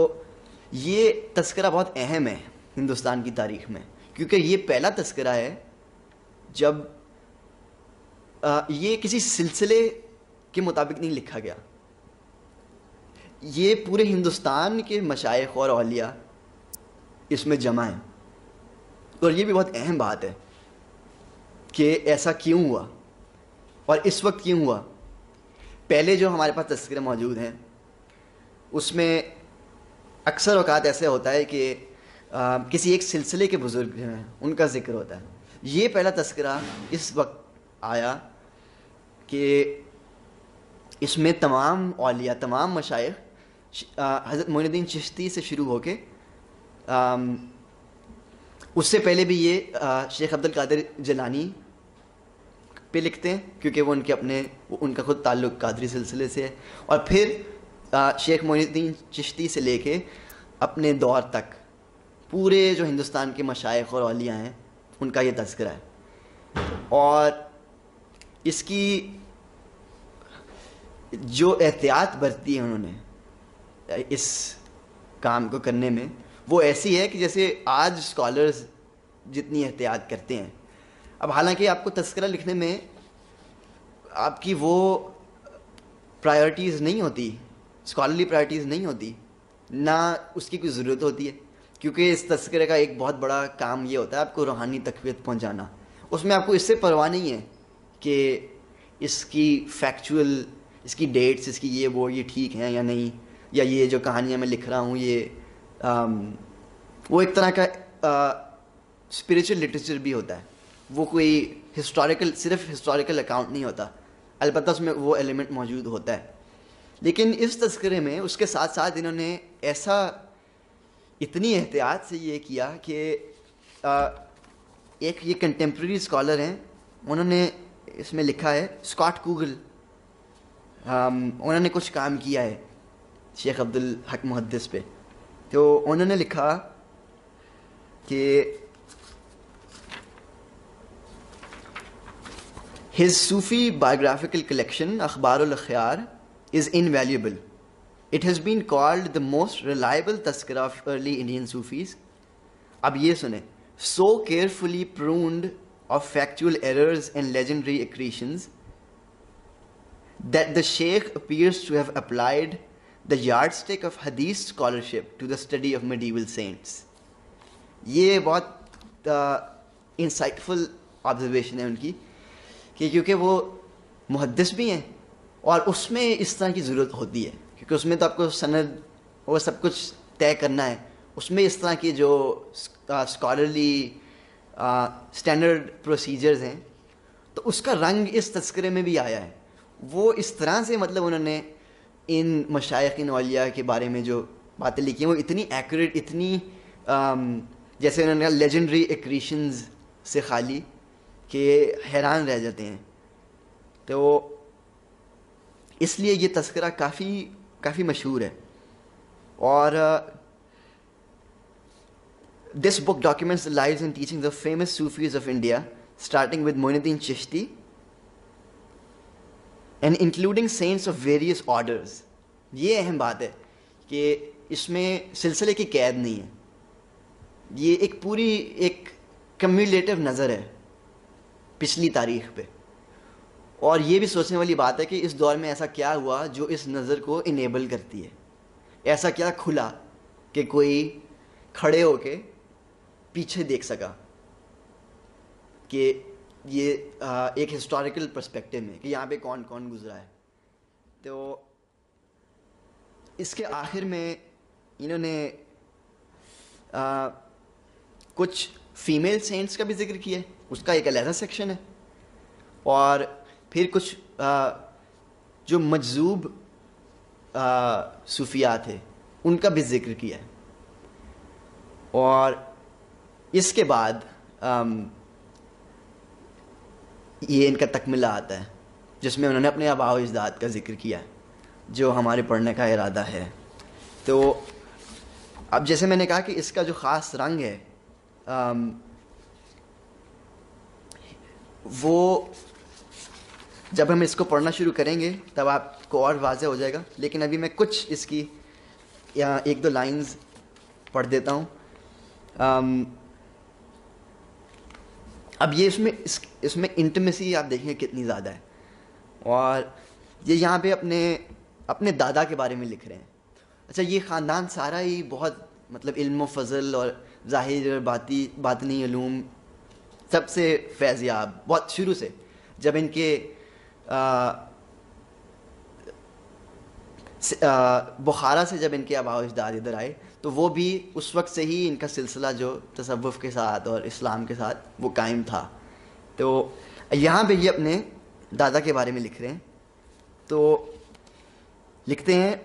یہ تذکرہ بہت اہم ہے ہندوستان کی تاریخ میں، کیونکہ یہ پہلا تذکرہ ہے جب یہ کسی سلسلے کے مطابق نہیں لکھا گیا. یہ پورے ہندوستان کے مشائخ اور اولیاء اس میں جمع ہیں، اور یہ بھی بہت اہم بات ہے کہ ایسا کیوں ہوا اور اس وقت کیوں ہوا. پہلے جو ہمارے پاس تذکرے موجود ہیں اس میں اکثر اوقات ایسے ہوتا ہے کہ کسی ایک سلسلے کے بزرگ جو ہیں ان کا ذکر ہوتا ہے. یہ پہلا تذکرہ اس وقت آیا کہ اس میں تمام اولیاء، تمام مشائخ، حضرت معین الدین چشتی سے شروع ہو کے اس سے پہلے بھی یہ شیخ عبد القادر جیلانی پہ لکھتے ہیں، کیونکہ وہ ان کا خود تعلق قادری سلسلے سے ہے، اور پھر شیخ معین الدین چشتی سے لے کے اپنے دور تک پورے جو ہندوستان کے مشائخ اور اولیاء ہیں ان کا یہ تذکرہ ہے. اور اس کی جو احتیاط برتی ہے انہوں نے اس کام کو کرنے میں، وہ ایسی ہے کہ جیسے آج اسکالرز جتنی احتیاط کرتے ہیں. اب حالانکہ آپ کو تذکرہ لکھنے میں آپ کی وہ پرائیورٹیز نہیں ہوتی, اسکالرلی پرائیورٹیز نہیں ہوتی, نہ اس کی کوئی ضرورت ہوتی ہے, کیونکہ اس تذکرے کا ایک بہت بڑا کام یہ ہوتا ہے آپ کو روحانی تقویت پہنچانا. اس میں آپ کو اس سے پرواہ نہیں ہے کہ اس کی فیکچول, اس کی ڈیٹس, اس کی یہ ٹھیک ہیں یا نہیں, یا یہ جو کہانیاں میں لکھ رہا ہوں یہ وہ ایک طرح کا اسپریچول لٹریچر بھی ہوتا ہے. وہ کوئی صرف ہسٹوریکل اکاؤنٹ نہیں ہوتا, البتہ اس میں وہ ایلیمنٹ موجود ہوتا ہے. لیکن اس تذکرے میں اس کے ساتھ ساتھ انہوں نے اتنی احتیاط سے یہ کیا کہ ایک یہ کنٹمپریری اسکالر ہیں, انہوں نے اس میں لکھا ہے, اسکاٹ کوگل, انہوں نے کچھ کام کیا ہے شیخ عبد الحق محدث پہ. تو انہوں نے لکھا کہ his Sufi biographical collection اخبار الاخیار is invaluable. It has been called the most reliable تذکرہ of early Indian Sufis. اب یہ سنیں, so carefully pruned of factual errors and legendary accretions that the Sheikh appears to have applied the yardstick of hadith scholarship to the study of medieval saints. یہ بہت insightful observation ہے ان کی, کہ کیونکہ وہ محدث بھی ہیں اور اس میں اس طرح کی ضرورت ہوتی ہے, کیونکہ اس میں تو آپ کو سند وہ سب کچھ طے کرنا ہے. اس میں اس طرح کی جو اسکالرلی اسٹینڈرڈ پروسیجرز ہیں, تو اس کا رنگ اس تذکرے میں بھی آیا ہے. وہ اس طرح سے مطلب انہوں نے ان مشائخین اولیاء کے بارے میں جو باتیں لکھی ہیں وہ اتنی ایکوریٹ, اتنی جیسے انہوں نے لیجنڈری ایکریشنز سے خالی, کہ حیران رہ جاتے ہیں. تو اس لیے یہ تذکرہ کافی مشہور ہے. اور دس بک documents the lives and teachings of famous Sufis of India, starting with Moinuddin Chishti and including saints of various orders. یہ اہم بات ہے کہ اس میں سلسلے کی قید نہیں ہے, یہ ایک پوری ایک کمیولیٹو نظر ہے پچھلی تاریخ پہ. اور یہ بھی سوچنے والی بات ہے کہ اس دور میں ایسا کیا ہوا جو اس نظر کو انیبل کرتی ہے, ایسا کیا کھلا کہ کوئی کھڑے ہو کے پیچھے دیکھ سکا کہ یہ ایک ہسٹوریکل پرسپیکٹو میں کہ یہاں پہ کون کون گزرا ہے. تو اس کے آخر میں انہوں نے کچھ فیمیل سینٹس کا بھی ذکر کیا ہے, اس کا ایک علیحدہ سیکشن ہے. اور پھر کچھ جو مجذوب صوفیات ہیں ان کا بھی ذکر کیا ہے. اور اس کے بعد یہ ان کا تکملہ آتا ہے جس میں انہوں نے اپنے آباء و اجداد کا ذکر کیا ہے جو ہمارے پڑھنے کا ارادہ ہے. تو اب جیسے میں نے کہا کہ اس کا جو خاص رنگ ہے وہ جب ہم اس کو پڑھنا شروع کریں گے تب آپ کو اور واضح ہو جائے گا. لیکن ابھی میں کچھ اس کی یہاں ایک دو لائنز پڑھ دیتا ہوں. اب یہ اس میں انٹیمیسی آپ دیکھیں کتنی زیادہ ہے. اور یہ یہاں پہ اپنے دادا کے بارے میں لکھ رہے ہیں. اچھا, یہ خاندان سارا ہی بہت مطلب علم و فضل اور ظاہر اور باطنی علوم سب سے فیض یاب, بہت شروع سے. جب ان کے بخارا سے جب ان کے آباء و اجداد ادھر آئے تو وہ بھی اس وقت سے ہی ان کا سلسلہ جو تصوف کے ساتھ اور اسلام کے ساتھ وہ قائم تھا. تو یہاں پہ یہ اپنے دادا کے بارے میں لکھ رہے ہیں. تو لکھتے ہیں,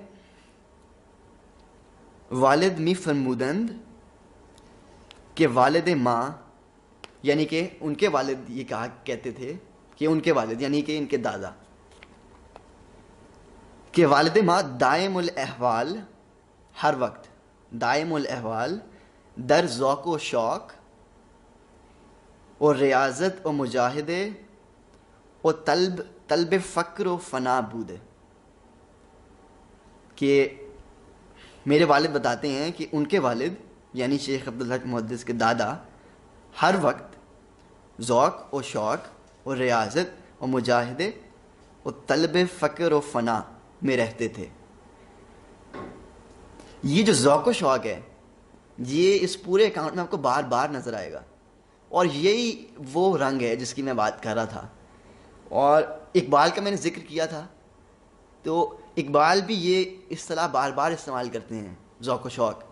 والد می فرمودند کہ والد ماں, یعنی کہ ان کے والد یہ کہتے تھے کہ ان کے والد یعنی کہ ان کے دادا, کہ والد ماں دائم الاحوال, ہر وقت دائم الاحوال در ذوق و شوق اور ریاضت و مجاہدے اور طلب فقر و فنا بودے. کہ میرے والد بتاتے ہیں کہ ان کے والد یعنی شیخ عبدالحق محدث کے دادا ہر وقت ذوق و شوق و ریاضت و مجاہدے و طلب فقر و فنا میں رہتے تھے. یہ جو ذوق و شوق ہے یہ اس پورے اکاؤنٹ میں آپ کو بار بار نظر آئے گا, اور یہی وہ رنگ ہے جس کی میں بات کر رہا تھا. اور اقبال کا میں نے ذکر کیا تھا, تو اقبال بھی یہ اصطلاح بار بار استعمال کرتے ہیں, ذوق و شوق.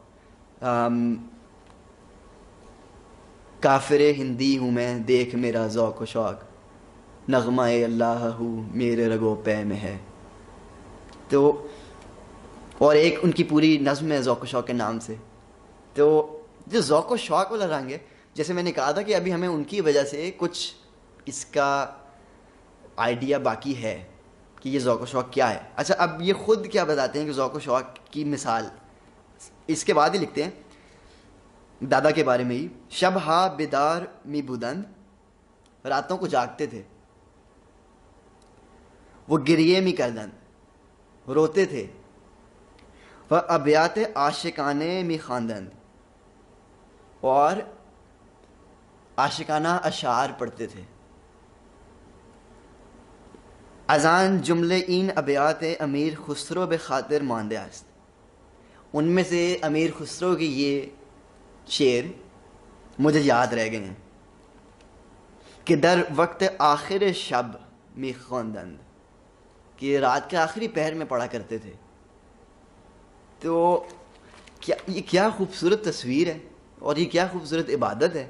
کافر ہندی ہوں میں دیکھ میرا ذوق و شوق, نغمہ اللہ ہوں میرے رگو پے میں ہے. تو اور ایک ان کی پوری نظم ہے ذوق و شوق کے نام سے. تو جو ذوق و شوق والا رنگ ہے, جیسے میں نے کہا تھا کہ ابھی ہمیں ان کی وجہ سے کچھ اس کا آئیڈیا باقی ہے کہ یہ ذوق و شوق کیا ہے. اچھا, اب یہ خود کیا بتاتے ہیں کہ ذوق و شوق کی مثال اس کے بعد ہی لکھتے ہیں دادا کے بارے میں ہی. شب ہا بیدار می بودند, راتوں کو جاگتے تھے. وہ گریے می کردند, روتے تھے. وہ ابیات عاشقانے می خواندند, اور عاشقانہ اشعار پڑھتے تھے. ازان جملے این ابیات امیر خسرو بے خاطر ماندے است. ان میں سے امیر خسرو کی یہ شعر مجھے یاد رہ گئے ہیں کہ در وقت آخر شب می خواندند, کہ رات کے آخری پہر میں پڑھا کرتے تھے. تو یہ کیا خوبصورت تصویر ہے, اور یہ کیا خوبصورت عبادت ہے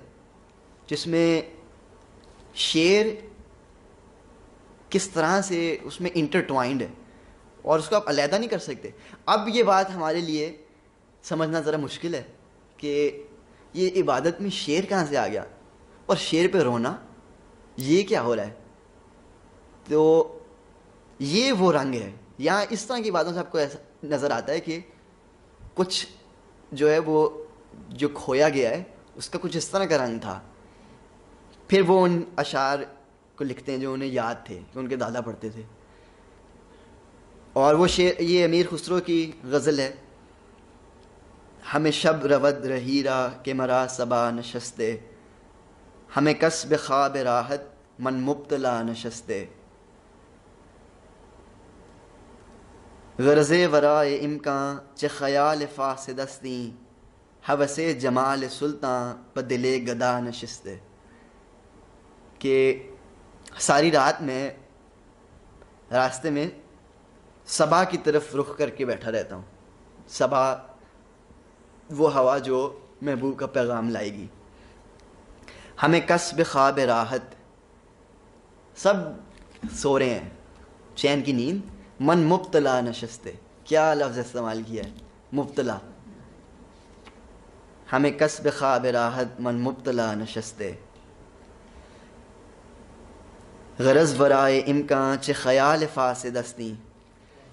جس میں شعر کس طرح سے اس میں انٹرٹوائنڈ ہے, اور اس کو آپ علیحدہ نہیں کر سکتے. اب یہ بات ہمارے لیے سمجھنا ذرا مشکل ہے کہ یہ عبادت میں شعر کہاں سے آ گیا, اور شعر پہ رونا یہ کیا ہو رہا ہے. تو یہ وہ رنگ ہے. یہاں اس طرح کی باتوں سے آپ کو ایسا نظر آتا ہے کہ کچھ جو ہے وہ جو کھویا گیا ہے اس کا کچھ اس طرح کا رنگ تھا. پھر وہ ان اشعار کو لکھتے ہیں جو انہیں یاد تھے کہ ان کے دادا پڑھتے تھے. اور وہ شعر یہ امیر خسرو کی غزل ہے. ہمیں شب رود رہیرا کہ مرا صبا نشستے, ہمیں کسب خواب راحت من مبتلا نشستے. غرض ورائے امکان چہ خیال فاسدستیں, ہوس جمال سلطان بدل گدا نشستے. کہ ساری رات میں راستے میں صبا کی طرف رخ کر کے بیٹھا رہتا ہوں. صبا وہ ہوا جو محبوب کا پیغام لائے گی. ہمیں کسب خواب راحت, سب سو رہے ہیں چین کی نیند, من مبتلا نشستے. کیا لفظ استعمال کیا ہے, مبتلا. ہمیں کسب خواب راحت من مبتلا نشستے. غرض ورائے امکان چہ خیال فاسدستیں,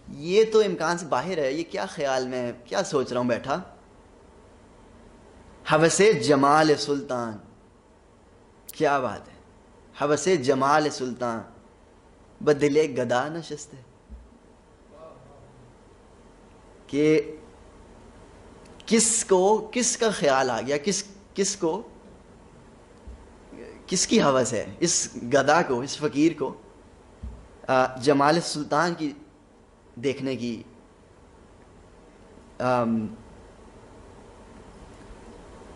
یہ تو امکان سے باہر ہے, یہ کیا خیال میں کیا سوچ رہا ہوں بیٹھا. ہوس جمال سلطان, کیا بات ہے, ہوس جمال سلطان بدل گدا نشستے. کہ کس کا خیال آ گیا, کس کی ہوس ہے اس گدا کو, اس فقیر کو جمال سلطان کی دیکھنے کی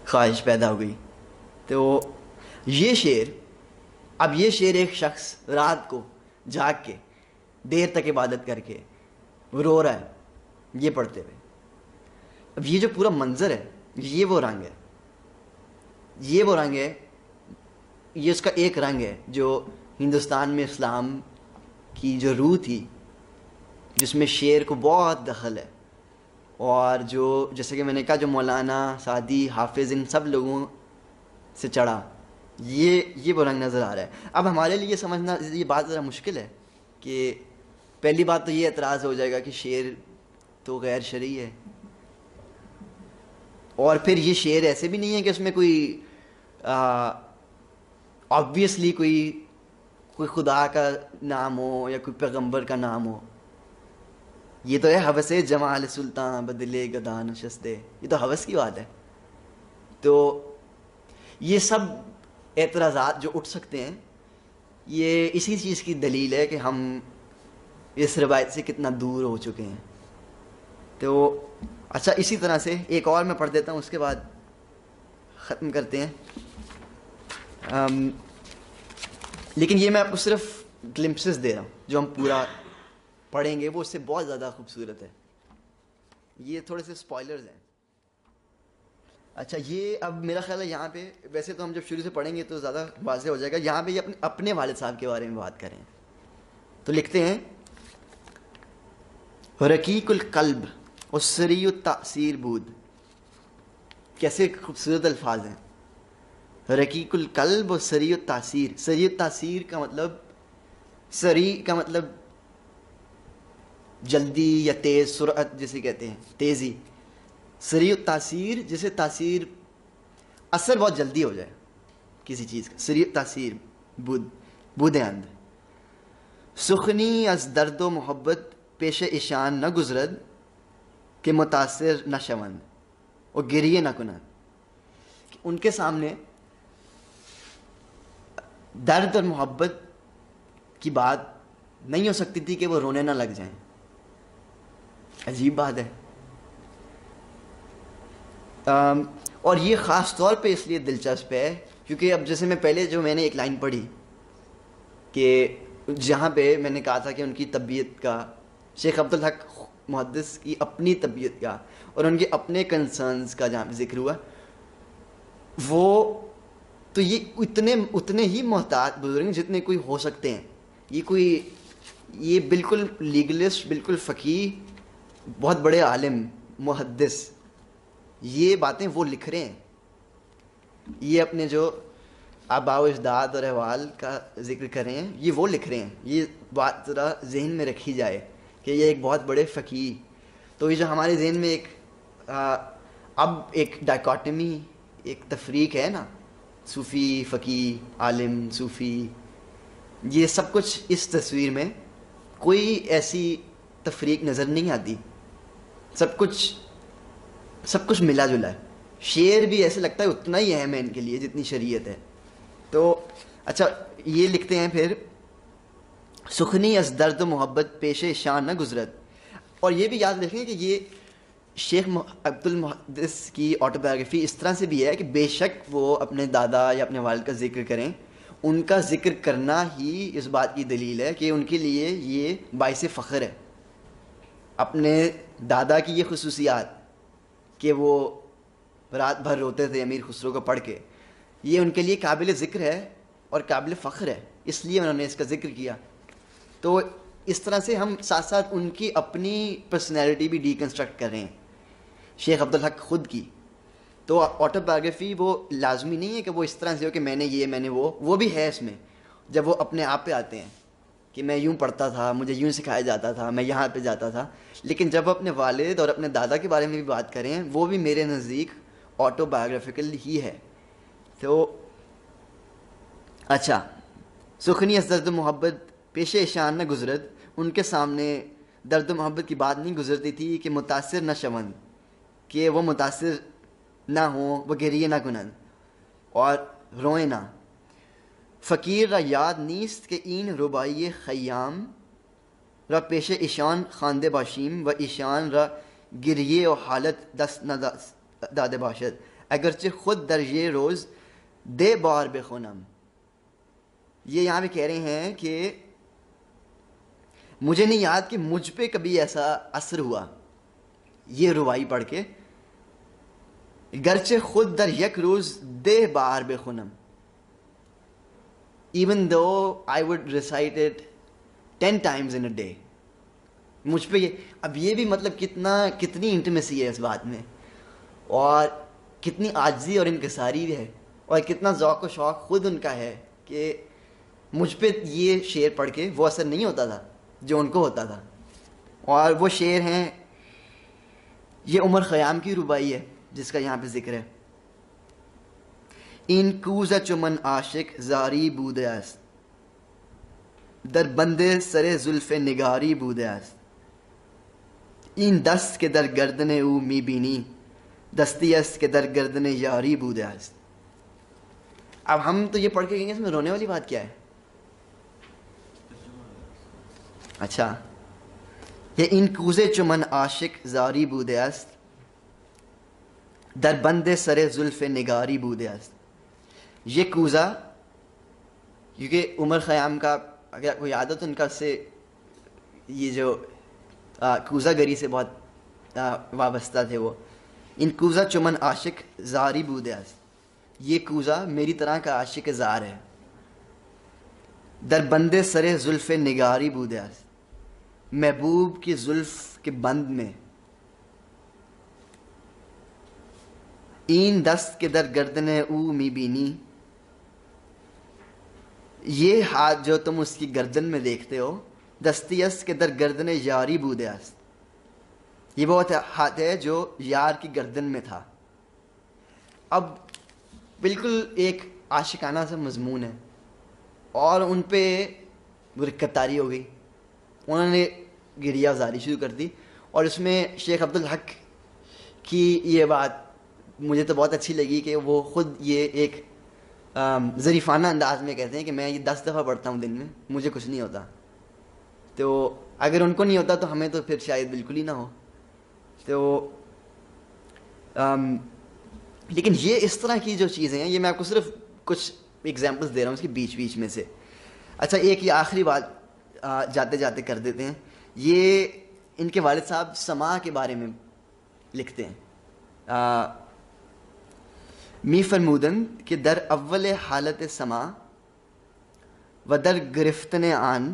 خواہش پیدا ہو گئی. تو یہ شعر, اب یہ شعر ایک شخص رات کو جاگ کے دیر تک عبادت کر کے وہ رو رہا ہے یہ پڑھتے ہوئے. اب یہ جو پورا منظر ہے یہ وہ رنگ ہے, یہ وہ رنگ ہے, یہ اس کا ایک رنگ ہے جو ہندوستان میں اسلام کی جو روح تھی جس میں شعر کو بہت دخل ہے, اور جو جیسے کہ میں نے کہا جو مولانا سعدی حافظ ان سب لوگوں سے چڑھا, یہ وہ رنگ نظر آ رہا ہے. اب ہمارے لیے سمجھنا یہ بات ذرا مشکل ہے کہ پہلی بات تو یہ اعتراض ہو جائے گا کہ شعر تو غیر شرعی ہے, اور پھر یہ شعر ایسے بھی نہیں ہے کہ اس میں کوئی آبویسلی کوئی خدا کا نام ہو یا کوئی پیغمبر کا نام ہو. یہ تو ہے ہوس جمال سلطان بدلے گدا نشستے, یہ تو ہوس کی بات ہے. تو یہ سب اعتراضات جو اٹھ سکتے ہیں یہ اسی چیز کی دلیل ہے کہ ہم اس روایت سے کتنا دور ہو چکے ہیں. تو اچھا اسی طرح سے ایک اور میں پڑھ دیتا ہوں, اس کے بعد ختم کرتے ہیں. لیکن یہ میں آپ کو صرف گلمپسز دے رہا ہوں, جو ہم پورا پڑھیں گے وہ اس سے بہت زیادہ خوبصورت ہے. یہ تھوڑے سے سپوائلرز ہیں. اچھا یہ اب میرا خیال ہے یہاں پہ, ویسے تو ہم جب شروع سے پڑھیں گے تو زیادہ واضح ہو جائے گا, یہاں پہ یہ اپنے والد صاحب کے بارے میں بات کریں. تو لکھتے ہیں رقیق القلب اور سری التاثیر بود. کیسے خوبصورت الفاظ ہیں. رقیق القلب اور سری التاثیر. سری التاثیر کا مطلب, سری کا مطلب جلدی یا تیز, سرعت جسے کہتے ہیں, تیزی. سری التاثیر جسے تاثیر, اثر بہت جلدی ہو جائے کسی چیز کا. سری التاثیر بود اند. سخنی از درد و محبت پیش ایشان نہ گزرد کہ متاثر نہ شوند اور گریے نہ کنند. ان کے سامنے درد اور محبت کی بات نہیں ہو سکتی تھی کہ وہ رونے نہ لگ جائیں. عجیب بات ہے. اور یہ خاص طور پہ اس لیے دلچسپ ہے کیونکہ اب جیسے میں نے ایک لائن پڑھی کہ جہاں پہ میں نے کہا تھا کہ ان کی طبیعت کا, شیخ عبدالحق محدث کی اپنی طبیعت کا اور ان کے اپنے کنسرنز کا جہاں پہ ذکر ہوا, وہ تو یہ اتنے ہی محتاط بزرگ جتنے کوئی ہو سکتے ہیں. یہ بالکل لیگلسٹ, بالکل فقیہ, بہت بڑے عالم, محدث, یہ باتیں وہ لکھ رہے ہیں. یہ اپنے جو آباء و اجداد اور احوال کا ذکر کر رہے ہیں, یہ وہ لکھ رہے ہیں. یہ بات ذرا ذہن میں رکھی جائے کہ یہ ایک بہت بڑے فقیہ. تو یہ جو ہمارے ذہن میں ایک اب ایک ڈائکاٹمی, ایک تفریق ہے نا, صوفی, فقیہ, عالم, صوفی, یہ سب کچھ اس تصویر میں کوئی ایسی تفریق نظر نہیں آتی. سب کچھ ملا جلا ہے. شعر بھی ایسے لگتا ہے اتنا ہی اہم ہے ان کے لیے جتنی شریعت ہے. تو اچھا یہ لکھتے ہیں پھر سخنی از درد و محبت پیش شان نہ گزرت. اور یہ بھی یاد رکھیں کہ یہ شیخ عبد المحدث کی آٹوبایوگرافی اس طرح سے بھی ہے کہ بے شک وہ اپنے دادا یا اپنے والد کا ذکر کریں, ان کا ذکر کرنا ہی اس بات کی دلیل ہے کہ ان کے لیے یہ باعث فخر ہے. اپنے دادا کی یہ خصوصیات کہ وہ رات بھر روتے تھے امیر خسرو کو پڑھ کے, یہ ان کے لیے قابل ذکر ہے اور قابل فخر ہے, اس لیے انہوں نے اس کا ذکر کیا. تو اس طرح سے ہم ساتھ ساتھ ان کی اپنی پرسنالٹی بھی ڈیکنسٹرکٹ کر رہے ہیں, شیخ عبدالحق خود کی. تو آٹوبایوگرافی وہ لازمی نہیں ہے کہ وہ اس طرح سے ہو کہ میں نے یہ, میں نے وہ بھی ہے اس میں, جب وہ اپنے آپ پہ آتے ہیں کہ میں یوں پڑھتا تھا, مجھے یوں سکھایا جاتا تھا, میں یہاں پہ جاتا تھا. لیکن جب اپنے والد اور اپنے دادا کے بارے میں بھی بات کریں, وہ بھی میرے نزدیک آٹوبایوگرافیکل ہی ہے. تو اچھا, سخنی از درد و محبت پیش شان نہ گزرت, ان کے سامنے درد و محبت کی بات نہیں گزرتی تھی کہ متاثر نہ شوند, کہ وہ متاثر نہ ہوں, وہ گریے نہ کنند اور روئیں نہ. فقیر را یاد نیست کہ این ربائی خیام را پیش ایشان خواندے باشیم و ایشان را گریه و حالت دست داده باشد اگرچه خود در یہ روز دے بار بخونم. یہ یہاں پہ کہہ رہے ہیں کہ مجھے نہیں یاد کہ مجھ پہ کبھی ایسا اثر ہوا یہ روائی پڑھ کے, گرچہ خود در یک روز دے بار بخونم, even though I would recite it 10 times in a day. مجھ پہ یہ, اب یہ بھی مطلب کتنی انٹیمیسی ہے اس بات میں, اور کتنی عاجزی اور انکساری بھی ہے, اور کتنا ذوق و شوق خود ان کا ہے کہ مجھ پہ یہ شعر پڑھ کے وہ اثر نہیں ہوتا تھا جو ان کو ہوتا تھا. اور وہ شعر ہیں, یہ عمر خیام کی ربائی ہے جس کا یہاں پہ ذکر ہے. این کوز چمن عاشق زاری بوده است در بند سر زلف نگاری بوده است این دست که در گردن او میبینی دستی است کہ در گردن یاری بوده است. اب ہم تو یہ پڑھ کے کہیں گے اس میں رونے والی بات کیا ہے؟ اچھا یہ این کوزه چو من عاشق زاری بوده است در بند سر زلف نگاری بوده است. یہ کوزہ، کیونکہ عمر خیام کا اگر کوئی یاد ہو تو ان کا سے یہ جو کوزہ گری سے بہت وابستہ تھے وہ. ان کوزہ چمن عاشق زاری بوده است، یہ کوزہ میری طرح کا عاشق زار ہے. در بند سر زلف نگاری بوده است، محبوب کی زلف کے بند میں. این دست کے در گردن او می بینی، یہ ہاتھ جو تم اس کی گردن میں دیکھتے ہو. دستی است کے در گردن یاری بوده است، یہ بہت ہاتھ ہے جو یار کی گردن میں تھا. اب بالکل ایک عاشقانہ سا مضمون ہے اور ان پہ رکت طاری ہو گئی. انہوں نے گریہ زاری شروع کر دی اور اس میں شیخ عبدالحق کی یہ بات مجھے تو بہت اچھی لگی کہ وہ خود یہ ایک ظریفانہ انداز میں کہتے ہیں کہ میں یہ 10 دفعہ پڑھتا ہوں دن میں، مجھے کچھ نہیں ہوتا. تو اگر ان کو نہیں ہوتا تو ہمیں تو پھر شاید بالکل ہی نہ ہو. تو لیکن یہ اس طرح کی جو چیزیں ہیں، یہ میں آپ کو صرف کچھ ایگزامپلس دے رہا ہوں اس کے بیچ بیچ میں سے. اچھا ایک یہ آخری بات جاتے جاتے کر دیتے ہیں. یہ ان کے والد صاحب سماع کے بارے میں لکھتے ہیں. می فرمودن کہ در اول حالت سماع و در گرفتن آن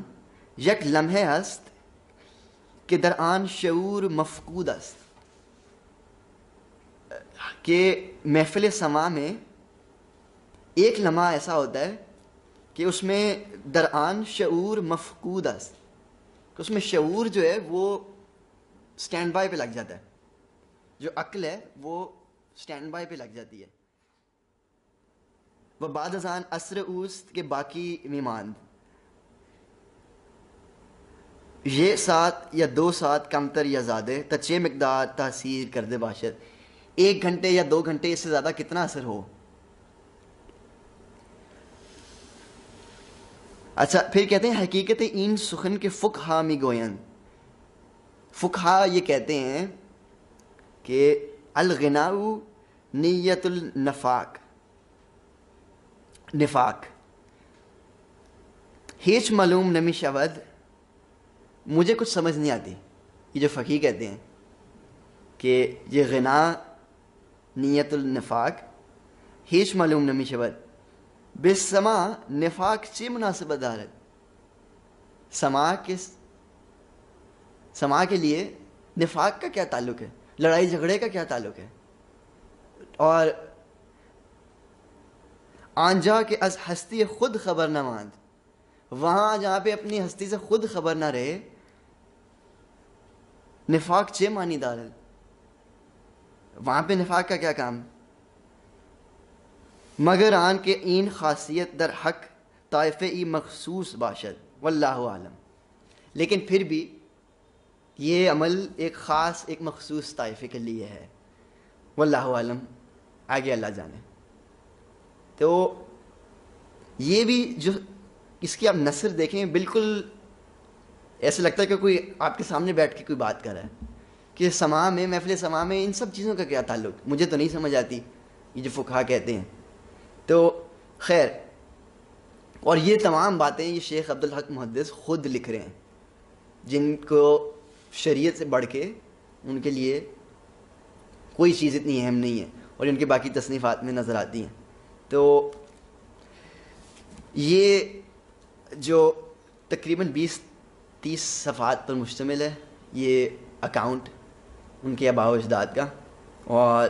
یک لمحه است کہ در آن شعور مفقود است. کہ محفل سماع میں ایک لمحہ ایسا ہوتا ہے کہ اس میں در آن شعور مفقود است، کہ اس میں شعور جو ہے وہ سٹینڈ بائی پہ لگ جاتا ہے، جو عقل ہے وہ سٹینڈ بائی پہ لگ جاتی ہے. وہ بعد از آن اثر اوست کے باقی میماند، یہ 7 یا 2 ساعت کمتر یا زیادہ تچے مقدار تاثیر کردے باشد. 1 گھنٹے یا 2 گھنٹے اس سے زیادہ کتنا اثر ہو. اچھا پھر کہتے ہیں حقیقت این سخن کے فقہا می گویند. فقہا یہ کہتے ہیں کہ الغناء نیت النفاق، نفاق ہیچ معلوم نمی شود. مجھے کچھ سمجھ نہیں آتی یہ جو فقیہ کہتے ہیں کہ یہ غنا نیت النفاق ہیچ معلوم نمی شود. بس سماع نفاق چی مناسبت دارد. سماع کے لیے نفاق کا کیا تعلق ہے، لڑائی جھگڑے کا کیا تعلق ہے. اور آنجا کہ از ہستی خود خبر نہ ماند، وہاں جہاں پہ اپنی ہستی سے خود خبر نہ رہے، نفاق چے معنی دار ہے، وہاں پہ نفاق کا کیا کام. مگر آن کے این خاصیت در حق طائفہ ای مخصوص باشد واللہ عالم. لیکن پھر بھی یہ عمل ایک خاص ایک مخصوص طائفے کے لیے ہے، واللہ عالم، آگے اللہ جانے. تو یہ بھی جو اس کی آپ نثر دیکھیں بالکل ایسے لگتا ہے کہ کوئی آپ کے سامنے بیٹھ کے کوئی بات کر رہا ہے کہ سماع میں، محفل سماع میں ان سب چیزوں کا کیا تعلق، مجھے تو نہیں سمجھ آتی یہ جو فقہا کہتے ہیں. تو خیر، اور یہ تمام باتیں یہ شیخ عبدالحق محدث خود لکھ رہے ہیں، جن کو شریعت سے بڑھ کے ان کے لیے کوئی چیز اتنی اہم نہیں ہے اور ان کے باقی تصنیفات میں نظر آتی ہیں. تو یہ جو تقریباً 20-30 صفحات پر مشتمل ہے یہ اکاؤنٹ ان کے آباء و اجداد کا، اور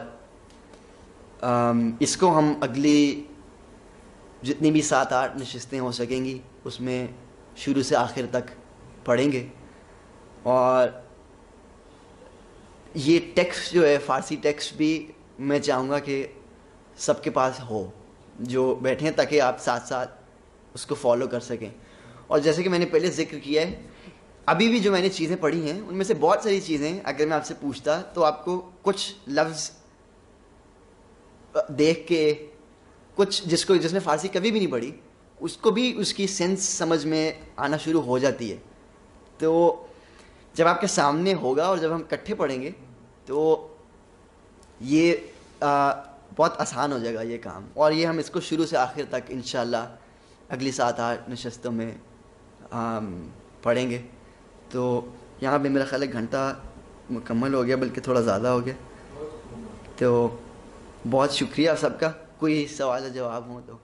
اس کو ہم اگلی جتنی بھی 7-8 نشستیں ہو سکیں گی اس میں شروع سے آخر تک پڑھیں گے. اور یہ ٹیکسٹ جو ہے فارسی ٹیکسٹ بھی میں چاہوں گا کہ سب کے پاس ہو جو بیٹھے ہیں، تاکہ آپ ساتھ ساتھ اس کو فالو کر سکیں. اور جیسے کہ میں نے پہلے ذکر کیا ہے، ابھی بھی جو میں نے چیزیں پڑھی ہیں ان میں سے بہت ساری چیزیں اگر میں آپ سے پوچھتا تو آپ کو کچھ لفظ دیکھ کے کچھ جس نے فارسی کبھی بھی نہیں پڑھی اس کو بھی اس کی سینس سمجھ میں آنا شروع ہو جاتی ہے. تو جب آپ کے سامنے ہوگا اور جب ہم اکٹھے پڑھیں گے تو یہ بہت آسان ہو جائے گا یہ کام. اور یہ ہم اس کو شروع سے آخر تک انشاءاللہ اگلی 7-8 نشستوں میں پڑھیں گے. تو یہاں پہ میرا خیال ہے گھنٹہ مکمل ہو گیا, بلکہ تھوڑا زیادہ ہو گیا. تو بہت شکریہ سب کا. کوئی سوال جواب ہو تو